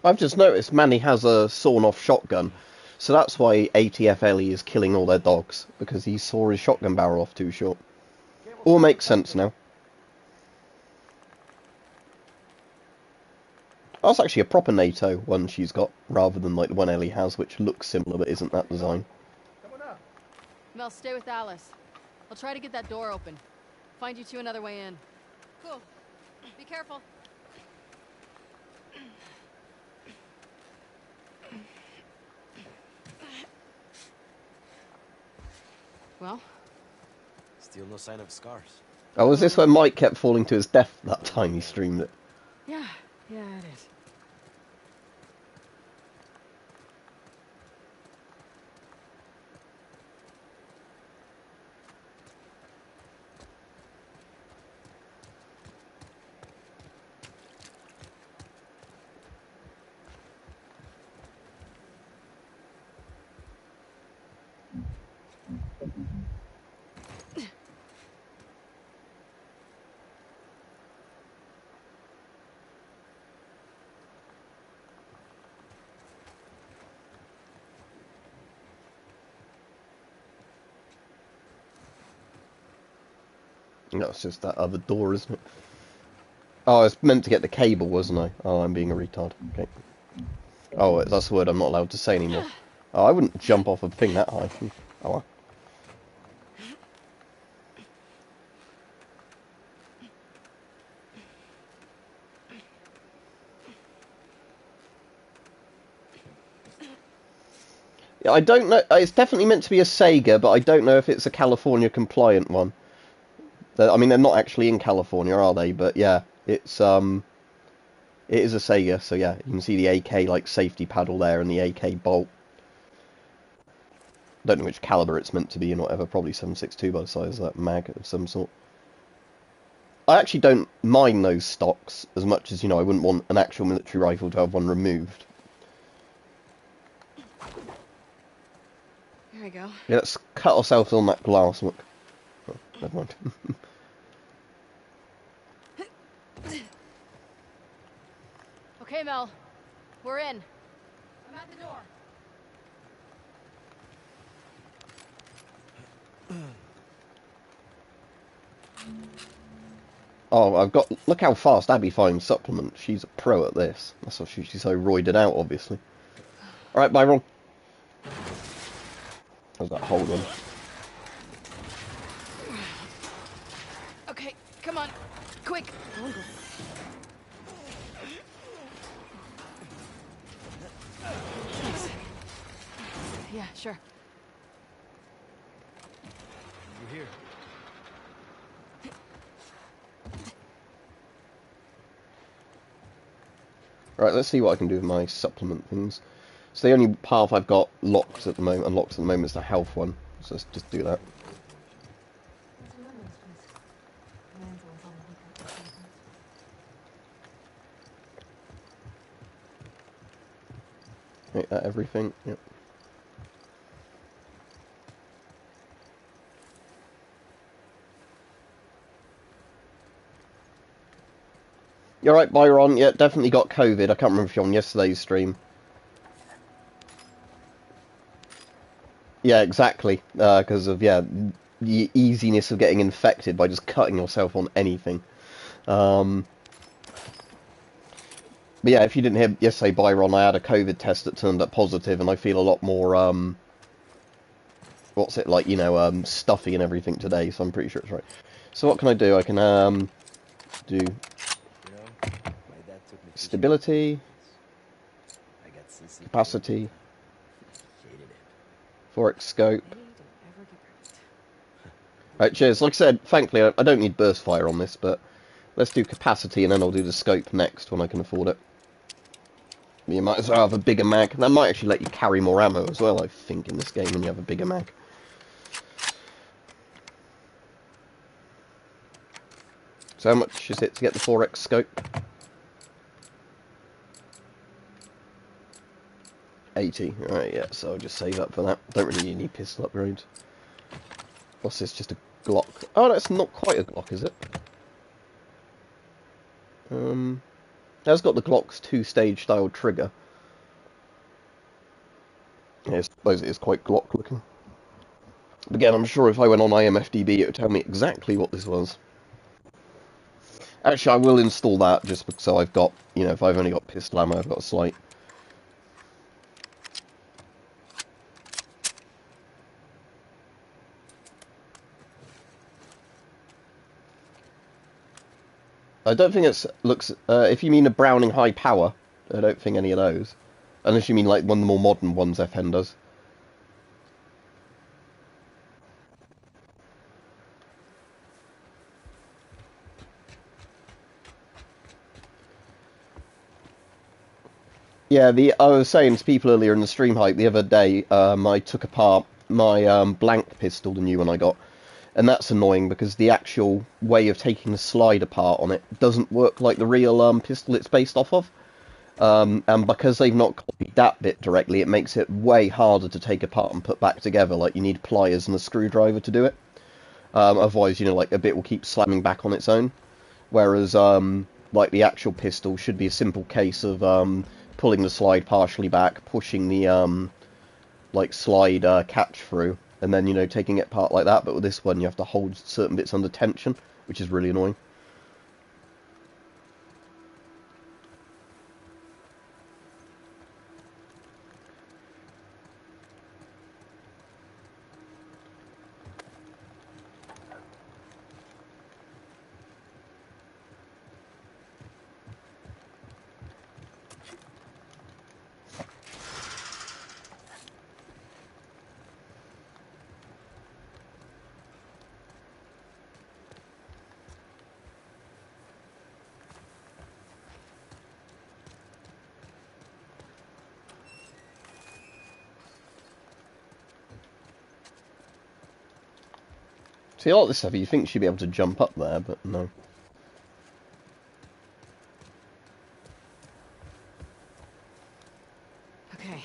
I've just noticed Manny has a sawn-off shotgun, so that's why ATF Ellie is killing all their dogs, because he saw his shotgun barrel off too short. All makes sense now. That's actually a proper NATO one she's got, rather than like the one Ellie has, which looks similar but isn't that design. Mel, stay with Alice. I'll try to get that door open. Find you two another way in. Cool. Be careful. Well? Still no sign of scars. Oh, was this when Mike kept falling to his death that time he streamed it? Yeah, it is. No, it's just that other door, isn't it? Oh, I was meant to get the cable, wasn't I? Oh, I'm being a retard. Okay. Oh, that's the word I'm not allowed to say anymore. Oh, I wouldn't jump off a thing that high. Oh, well. I don't know. It's definitely meant to be a Sega, but I don't know if it's a California compliant one. I mean, they're not actually in California, are they? But yeah, it is a Sega. So yeah, you can see the AK like safety paddle there and the AK bolt. Don't know which caliber it's meant to be and whatever. Probably 7.62 by the size of that mag of some sort. I actually don't mind those stocks as much as, you know, I wouldn't want an actual military rifle to have one removed. Here we go. Yeah, let's cut ourselves on that glass. Look. Oh, never mind. Okay, Mel. We're in. I'm at the door. Oh, I've got... Look how fast Abby finds supplements. She's a pro at this. That's why she's so roided out, obviously. Alright, Byron. How's that hold on? Okay, come on. Quick. Thanks. Yeah, sure. You're here. Right, let's see what I can do with my supplement things. So the only path I've got unlocked at the moment is the health one. So let's just do that. Make that everything. Yep. You're right, Byron. Yeah, definitely got COVID. I can't remember if you're on yesterday's stream. Yeah, exactly. Because of, yeah, the easiness of getting infected by just cutting yourself on anything. But yeah, if you didn't hear yesterday, Byron, I had a COVID test that turned up positive, and I feel a lot more, what's it like, you know, stuffy and everything today, so I'm pretty sure it's right. So what can I do? I can, do stability, capacity, forex scope. Right, cheers. Like I said, thankfully, I don't need burst fire on this, but let's do capacity, and then I'll do the scope next when I can afford it. You might as well have a bigger mag. That might actually let you carry more ammo as well, I think, in this game when you have a bigger mag. So how much is it to get the 4x scope? 80. Alright, yeah, so I'll just save up for that. Don't really need any pistol upgrades. What's this, just a Glock? Oh, that's not quite a Glock, is it? That's got the Glock's two-stage style trigger. Yeah, I suppose it is quite Glock looking. But again, I'm sure if I went on IMFDB, it would tell me exactly what this was. Actually, I will install that just so I've got, you know, if I've only got pistol ammo, I've got a slight. I don't think it looks. If you mean a Browning high power, I don't think any of those. Unless you mean like one of the more modern ones FN does. Yeah, I was saying to people earlier in the stream hype the other day, I took apart my blank pistol, the new one I got, and that's annoying because the actual way of taking the slide apart on it doesn't work like the real pistol it's based off of. And because they've not copied that bit directly, it makes it way harder to take apart and put back together. Like, you need pliers and a screwdriver to do it. Otherwise, you know, like, a bit will keep slamming back on its own. Whereas, like, the actual pistol should be a simple case of pulling the slide partially back, pushing the, like, slide catch through, and then, you know, taking it apart like that. But with this one, you have to hold certain bits under tension, which is really annoying. See, a lot of this stuff, you think she'd be able to jump up there, but no. Okay.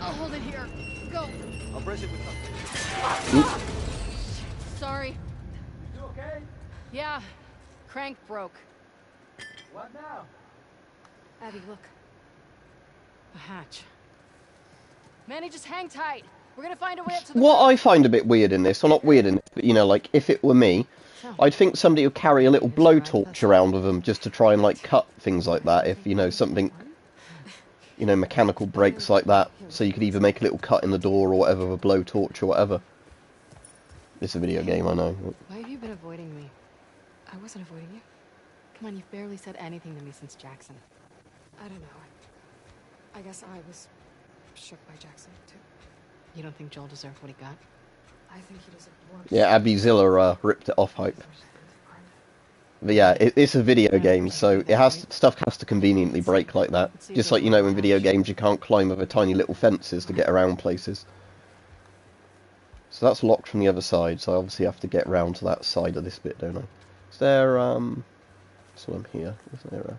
I'll hold it here. Go. I'll brace it with Sorry. You okay? Yeah. Crank broke. What now? Abby, look. A hatch. Manny, just hang tight. We're gonna find a way up to the What roof. I find a bit weird in this, well not weird in this, but you know, like, if it were me, So, I'd think somebody would carry a little blowtorch around with them just to try and, like, cut things like that if, you know, something, you know, mechanical breaks like that, so you could either make a little cut in the door or whatever with a blowtorch or whatever. It's a video game, I know. why have you been avoiding me? I wasn't avoiding you. Come on, you've barely said anything to me since Jackson. I don't know. I guess I was shook by Jackson, too. You don't think Joel deserved what he got? I think he deserved worse. Yeah, Abby Zilla ripped it off hype. But yeah, it's a video game, so it has stuff has to conveniently break like that. Just like, you know, in video games you can't climb over tiny little fences to get around places. So that's locked from the other side, so I obviously have to get round to that side of this bit, don't I? Is there, so I'm here, is there a...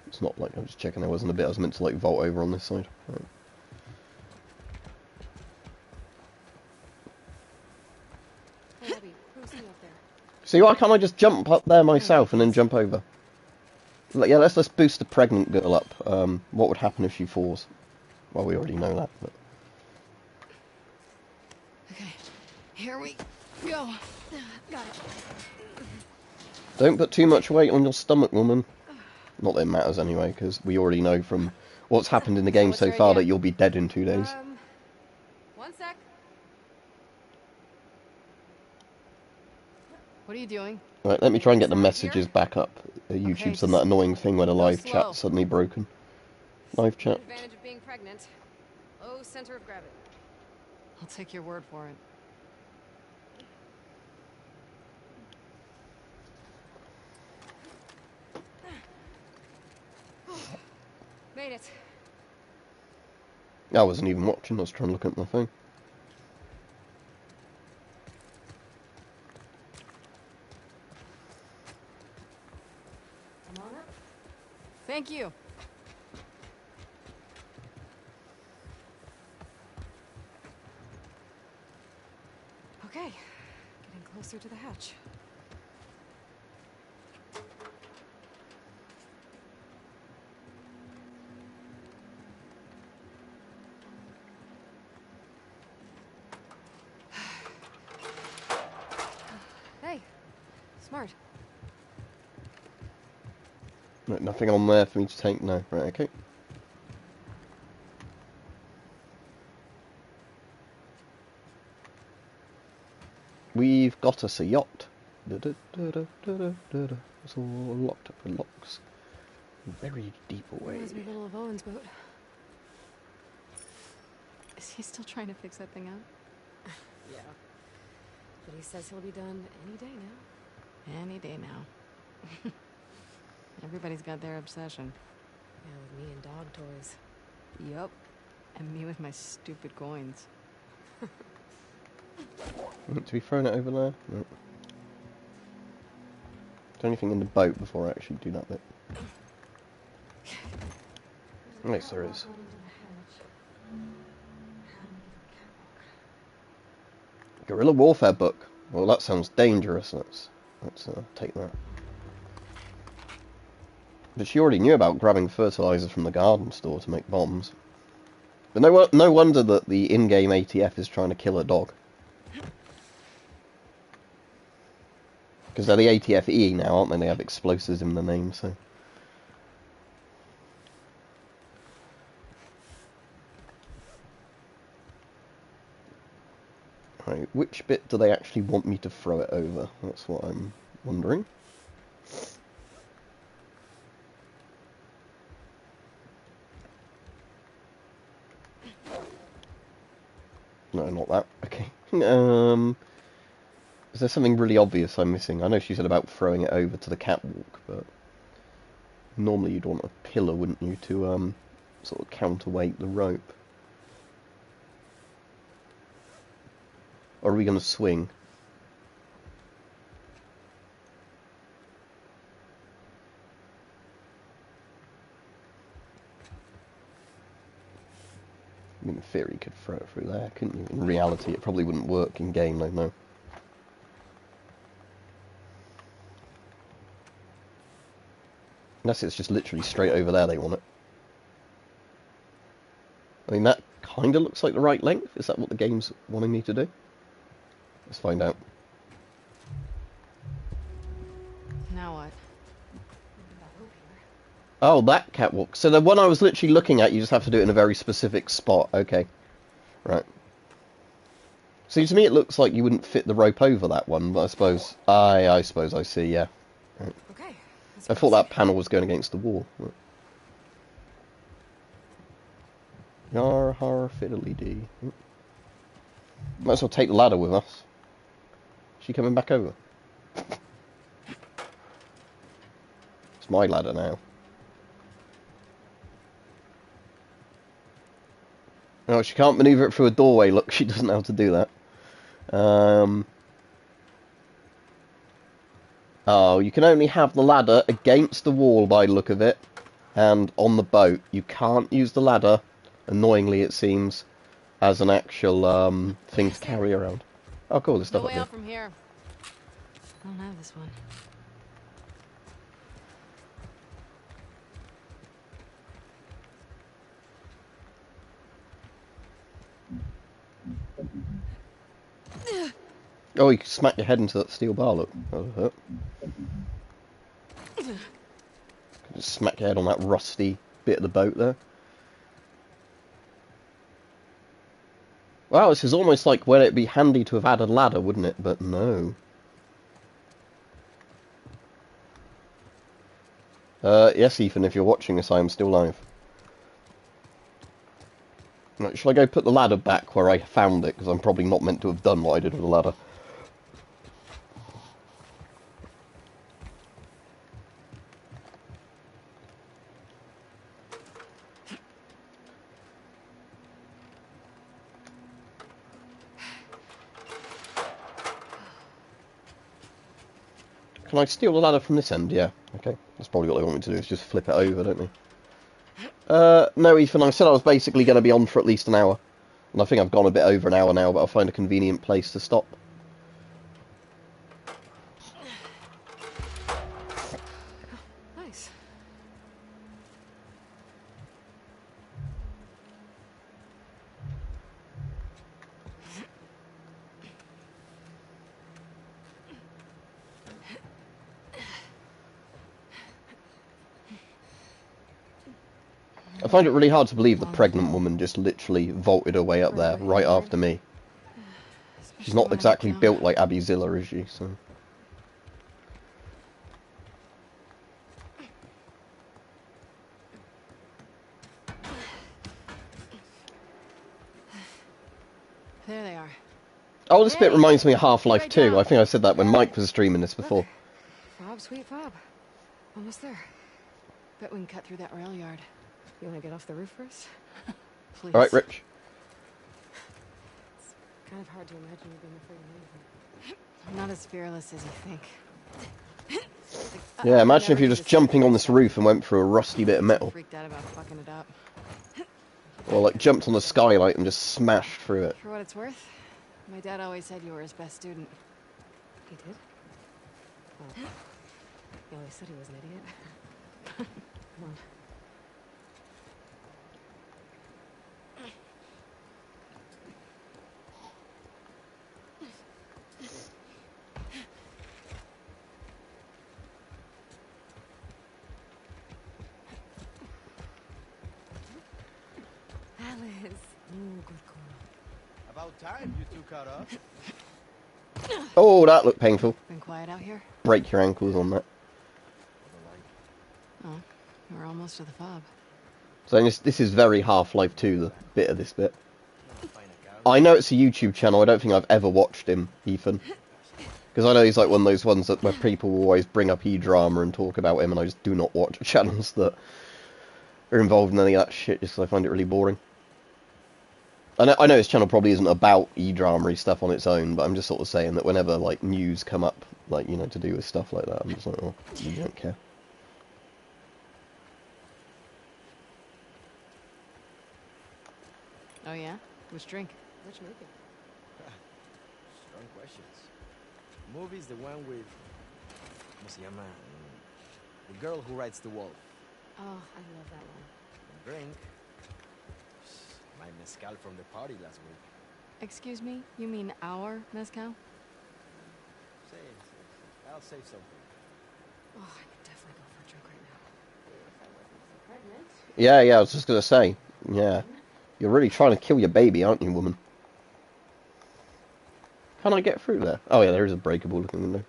It's not like, I'm just checking there wasn't a bit I was meant to, like, vault over on this side. Right. Hey, Abby, who's up there? See, why can't I just jump up there myself and then jump over? Like, yeah, let's boost the pregnant girl up. What would happen if she falls? Well, we already know that, but... Okay, here we go. Got it. Don't put too much weight on your stomach, woman. Not that it matters anyway, because we already know from what's happened in the game what's so your far idea? that you'll be dead in 2 days. One sec. What are you doing? Right, let me try and get the messages back up. YouTube's done that annoying thing where the live slow. chat's suddenly broken. Live chat. Advantage of being pregnant. Low center of gravity. I'll take your word for it. Made it. I wasn't even watching, I was trying to look at my phone. Come on up. Thank you. Okay, getting closer to the hatch. Hey, smart. Right, nothing on there for me to take, no. Right, okay. We've got us a yacht. It's all locked up with locks. Very deep away. Reminds me a little of Owen's boat. Is he still trying to fix that thing out? Yeah. But he says he'll be done any day now. Any day now. Everybody's got their obsession. Yeah, with me and dog toys. Yup. And me with my stupid coins. To be thrown it over there? No. Is there anything in the boat before I actually do that bit? Yes, there is. Guerrilla Warfare book. Well, that sounds dangerous. Let's take that. But she already knew about grabbing fertilizer from the garden store to make bombs. But no wonder that the in-game ATF is trying to kill a dog. Because they're the ATF-E now, aren't they? They have explosives in the name, so... Right, which bit do they actually want me to throw it over? That's what I'm wondering. No, not that. Okay. Is there something really obvious I'm missing? I know she said about throwing it over to the catwalk, but normally you'd want a pillar, wouldn't you, to sort of counterweight the rope. Or are we going to swing? I mean, in theory, you could throw it through there, couldn't you? In reality, it probably wouldn't work in game, though, no. Unless it's just literally straight over there they want it. I mean, that kind of looks like the right length. Is that what the game's wanting me to do? Let's find out. Now what? Oh, that catwalk. So the one I was literally looking at, you just have to do it in a very specific spot. Okay. Right. See, to me it looks like you wouldn't fit the rope over that one, but I suppose... I suppose I see, yeah. Right. Okay. I thought that panel was going against the wall. Right. Yar har fiddly dee. Might as well take the ladder with us. Is she coming back over? It's my ladder now. No, she can't manoeuvre it through a doorway. Look, she doesn't know how to do that. Oh, you can only have the ladder against the wall by the look of it. And on the boat. You can't use the ladder, annoyingly it seems, as an actual thing to carry around. Oh cool, there's stuff No up way here. out from here. I don't have this one. Oh, you can smack your head into that steel bar, look. That'll hurt. Just smack your head on that rusty bit of the boat there. Wow, this is almost like where it'd be handy to have had a ladder, wouldn't it? But no. Yes, Ethan, if you're watching this, I am still live. Right, shall I go put the ladder back where I found it? Because I'm probably not meant to have done what I did with the ladder. Can I steal the ladder from this end? Yeah. Okay. That's probably what they want me to do, is just flip it over, don't they? No, Ethan, I said I was basically going to be on for at least an hour. And I think I've gone a bit over an hour now, but I'll find a convenient place to stop. Nice. I find it really hard to believe the pregnant woman just literally vaulted her way up there right after me. She's not exactly built like Abby Zilla, is she? So. There they are. Oh, this bit reminds me of Half-Life 2. I think I said that when Mike was streaming this before. Fob, sweet fob. Almost there. Bet we can cut through that rail yard. You want to get off the roof first? Please. Alright, Rich. It's kind of hard to imagine you being afraid of anything. I'm not as fearless as you think. Yeah, imagine if you're just jumping on this roof and went through a rusty bit of metal. Freaked out about fucking it up. Or like jumped on the skylight and just smashed through it. For what it's worth, my dad always said you were his best student. He did? Oh. He always said he was an idiot. Come on. Alice. Ooh, good call. About time you two caught up. Oh, that looked painful. Been quiet out here? Break your ankles on that. Oh, we're almost to the fob. So this is very Half-Life 2, the bit of this bit. I know it's a YouTube channel, I don't think I've ever watched him, Ethan. Because I know he's like one of those ones that where people always bring up E-drama and talk about him, and I just do not watch channels that are involved in any of that shit, just because I find it really boring. I know his channel probably isn't about E-drama-y stuff on its own, but I'm just sort of saying that whenever, like, news come up, like, you know, to do with stuff like that, I'm just like, oh, you don't care. Oh yeah? Which drink? Which movie? Strong questions. Movie's the one with... ¿Cómo se llama? The girl who rides the wolf. Oh, I love that one. Drink. My mezcal from the party last week. Excuse me? You mean our mezcal? Say, I'll save something. Oh, I could definitely go for a drink right now. If I wasn't so pregnant. Yeah, I was just going to say, yeah. You're really trying to kill your baby, aren't you, woman? Can I get through there? Oh yeah, there is a breakable looking window.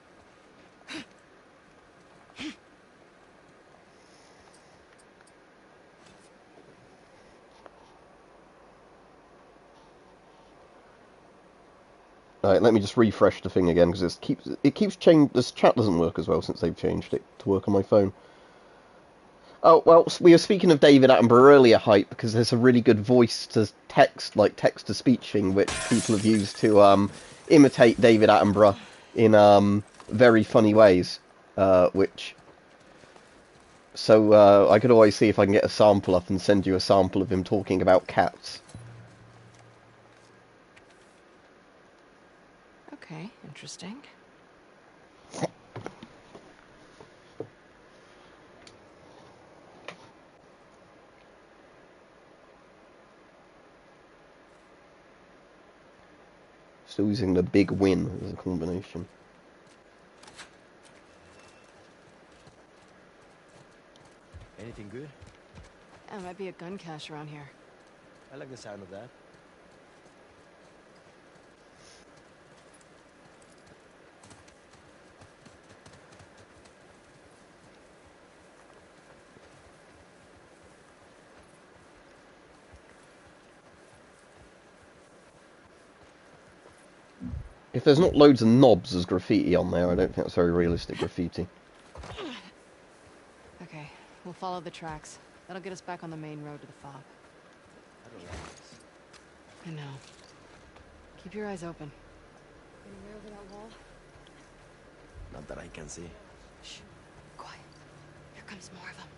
Alright, let me just refresh the thing again, because it keeps changing. This chat doesn't work as well since they've changed it to work on my phone. Oh, well, we were speaking of David Attenborough earlier, Hype, because there's a really good voice-to-text, like text-to-speech thing, which people have used to imitate David Attenborough in very funny ways, which... So I could always see if I can get a sample up and send you a sample of him talking about cats. Okay, interesting. Still using the big win as a combination. Anything good? There might be a gun cache around here. I like the sound of that. If there's not loads of knobs as graffiti on there, I don't think that's very realistic graffiti. Okay, we'll follow the tracks. That'll get us back on the main road to the fob. I don't like this. I know. Keep your eyes open. Anywhere over that wall? Not that I can see. Shh. Quiet. Here comes more of them.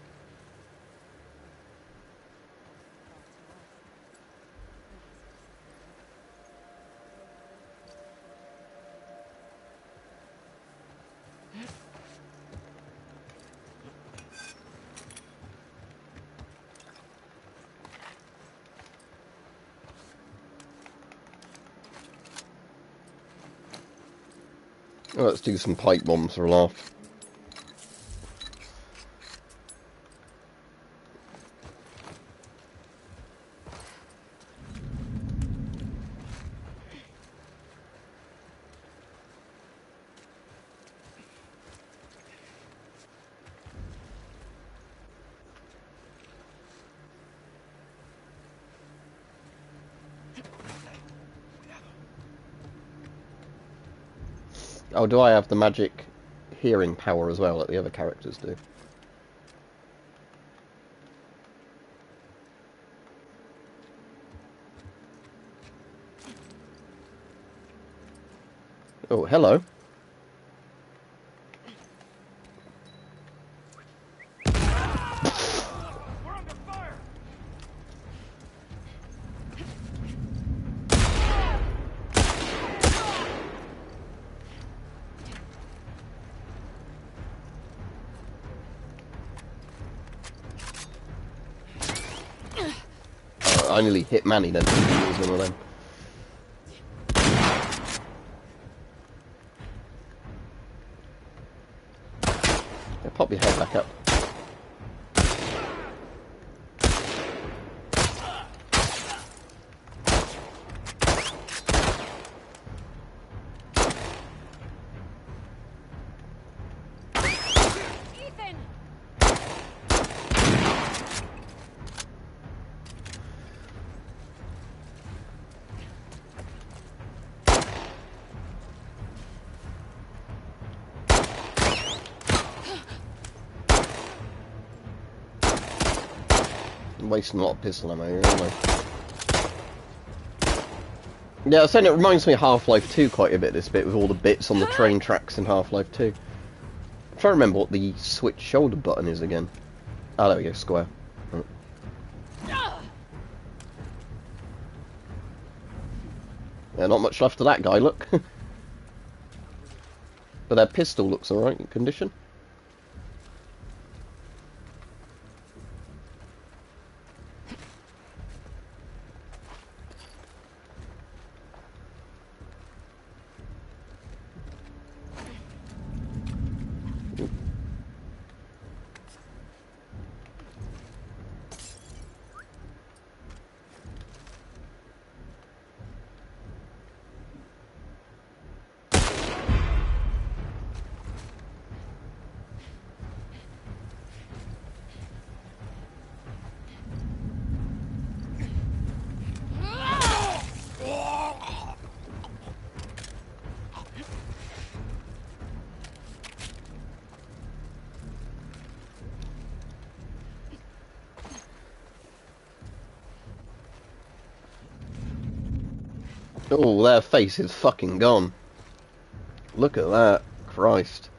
Oh, let's do some pipe bombs for a laugh. Oh, do I have the magic hearing power as well, like the other characters do? Oh, hello. I nearly hit Manny then. He was one of them. Yeah, pop your head back up. I'm wasting a lot of pistol ammo here, aren't I? Yeah, I was saying it reminds me of Half-Life 2 quite a bit, this bit, with all the bits on the train tracks in Half-Life 2. I'm trying to remember what the switch shoulder button is again. Oh, there we go, square. Right. Yeah, not much left of that guy, look. But that pistol looks alright in condition. Oh, their face is fucking gone. Look at that. Christ.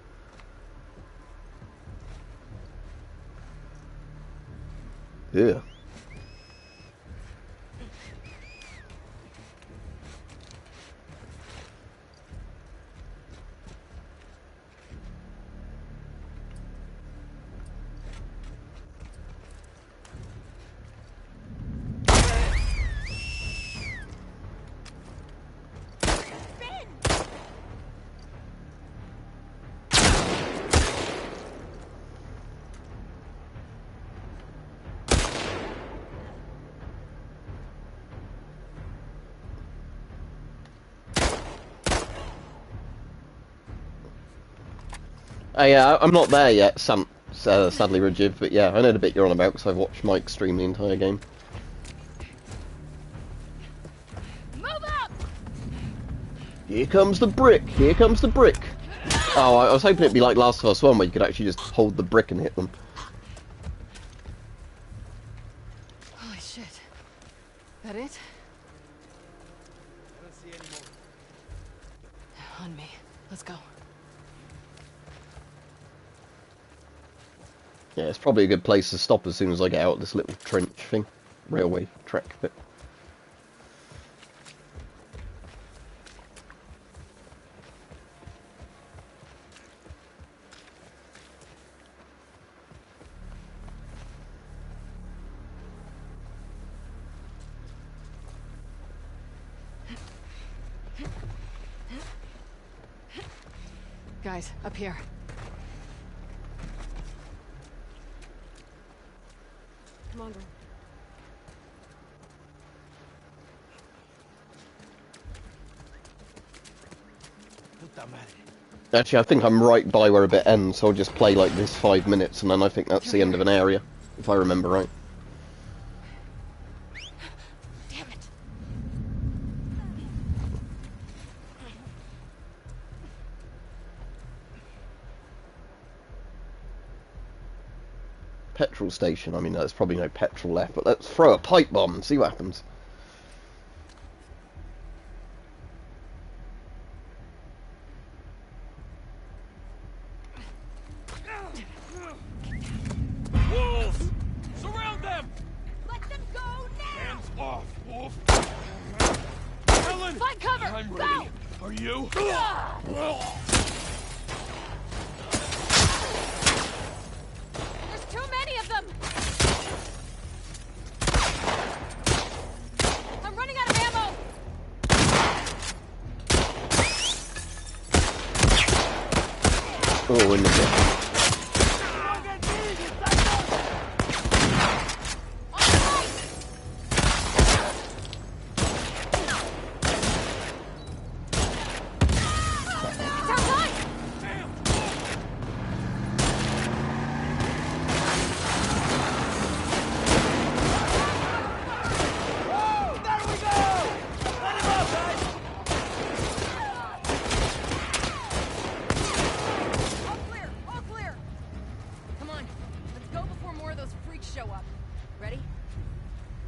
Yeah. I'm not there yet, sadly, Rajiv, but yeah, I know the bit you're on about because I've watched Mike stream the entire game. Move up! Here comes the brick! Here comes the brick! Oh, I was hoping it'd be like Last of Us 1 where you could actually just hold the brick and hit them. Holy shit. That it? I don't see any more. On me. Let's go. Yeah, it's probably a good place to stop as soon as I get out of this little trench thing. Railway track bit. Guys, up here. Come on, girl. Actually, I think I'm right by where a bit ends, so I'll just play like this 5 minutes, and then I think that's the end of an area, if I remember right. Damn it. Petrol station, I mean, there's probably no petrol left, but let's throw a pipe bomb and see what happens. Wolves! Surround them! Let them go now! Hands off, Wolf! Helen! Find cover! I'm Go! ready. Are you? There's too many of them! I'm running out of ammo! Oh, in the bit. All clear!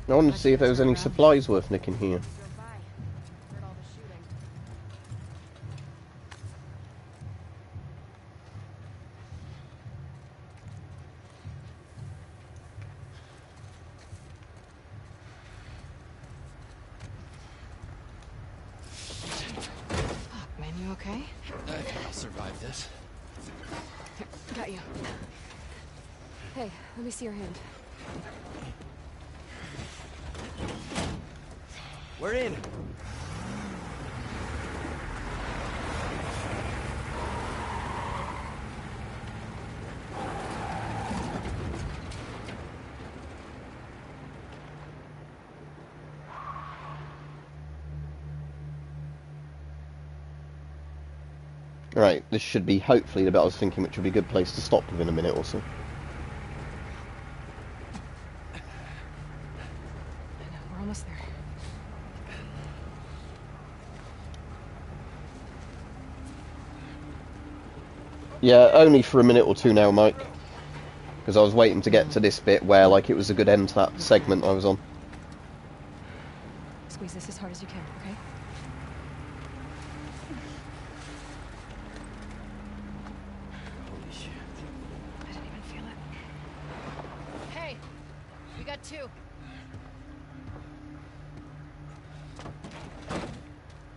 I wanted to see if there was any supplies worth nicking here. Fuck, man, you okay? I think I'll survive this. Here, got you. Hey, let me see your hand. We're in. Right, this should be hopefully the bit I was thinking, which would be a good place to stop within a minute or so. I know, we're almost there. Yeah, only for a minute or two now, Mike. Because I was waiting to get to this bit where, like, it was a good end to that segment I was on. Squeeze this as hard as you can, okay? Holy shit. I didn't even feel it. Hey, we got two.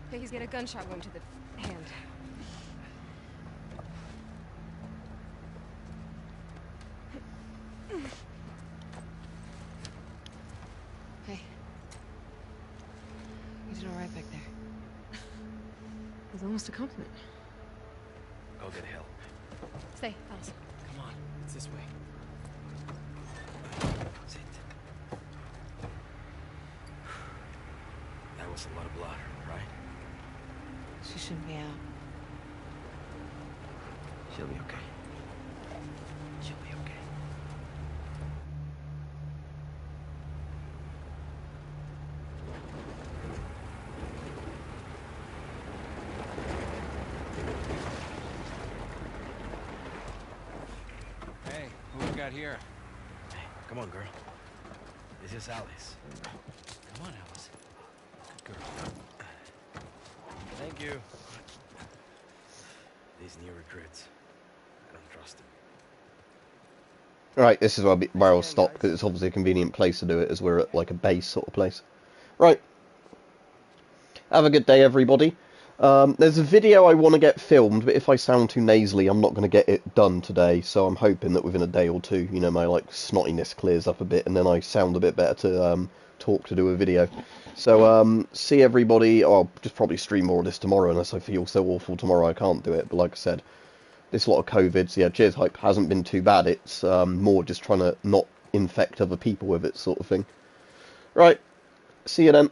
Okay, he's got a gunshot wound to the hand. Hey. You did all right back there. It was almost a compliment. Go get help. Stay, fellas. Come on, it's this way. Sit. That was a lot of blood, right? She shouldn't be out. She'll be okay. She'll be okay. Hey, who we got here? Hey, come on, girl. This is Alice. Come on, Alice. Good girl. Thank you. These new recruits. I don't trust them. Right, this is where I'll stop, because it's obviously a convenient place to do it, as we're at, like, a base sort of place. Right. Have a good day, everybody. There's a video I want to get filmed, but if I sound too nasally, I'm not going to get it done today, so I'm hoping that within a day or two, you know, my, like, snottiness clears up a bit, and then I sound a bit better to, talk to do a video. So, see everybody. Oh, I'll just probably stream more of this tomorrow, unless I feel so awful tomorrow I can't do it, but like I said, this lot of COVID, so yeah, cheers hype, hasn't been too bad. It's, more just trying to not infect other people with it sort of thing. Right, see you then.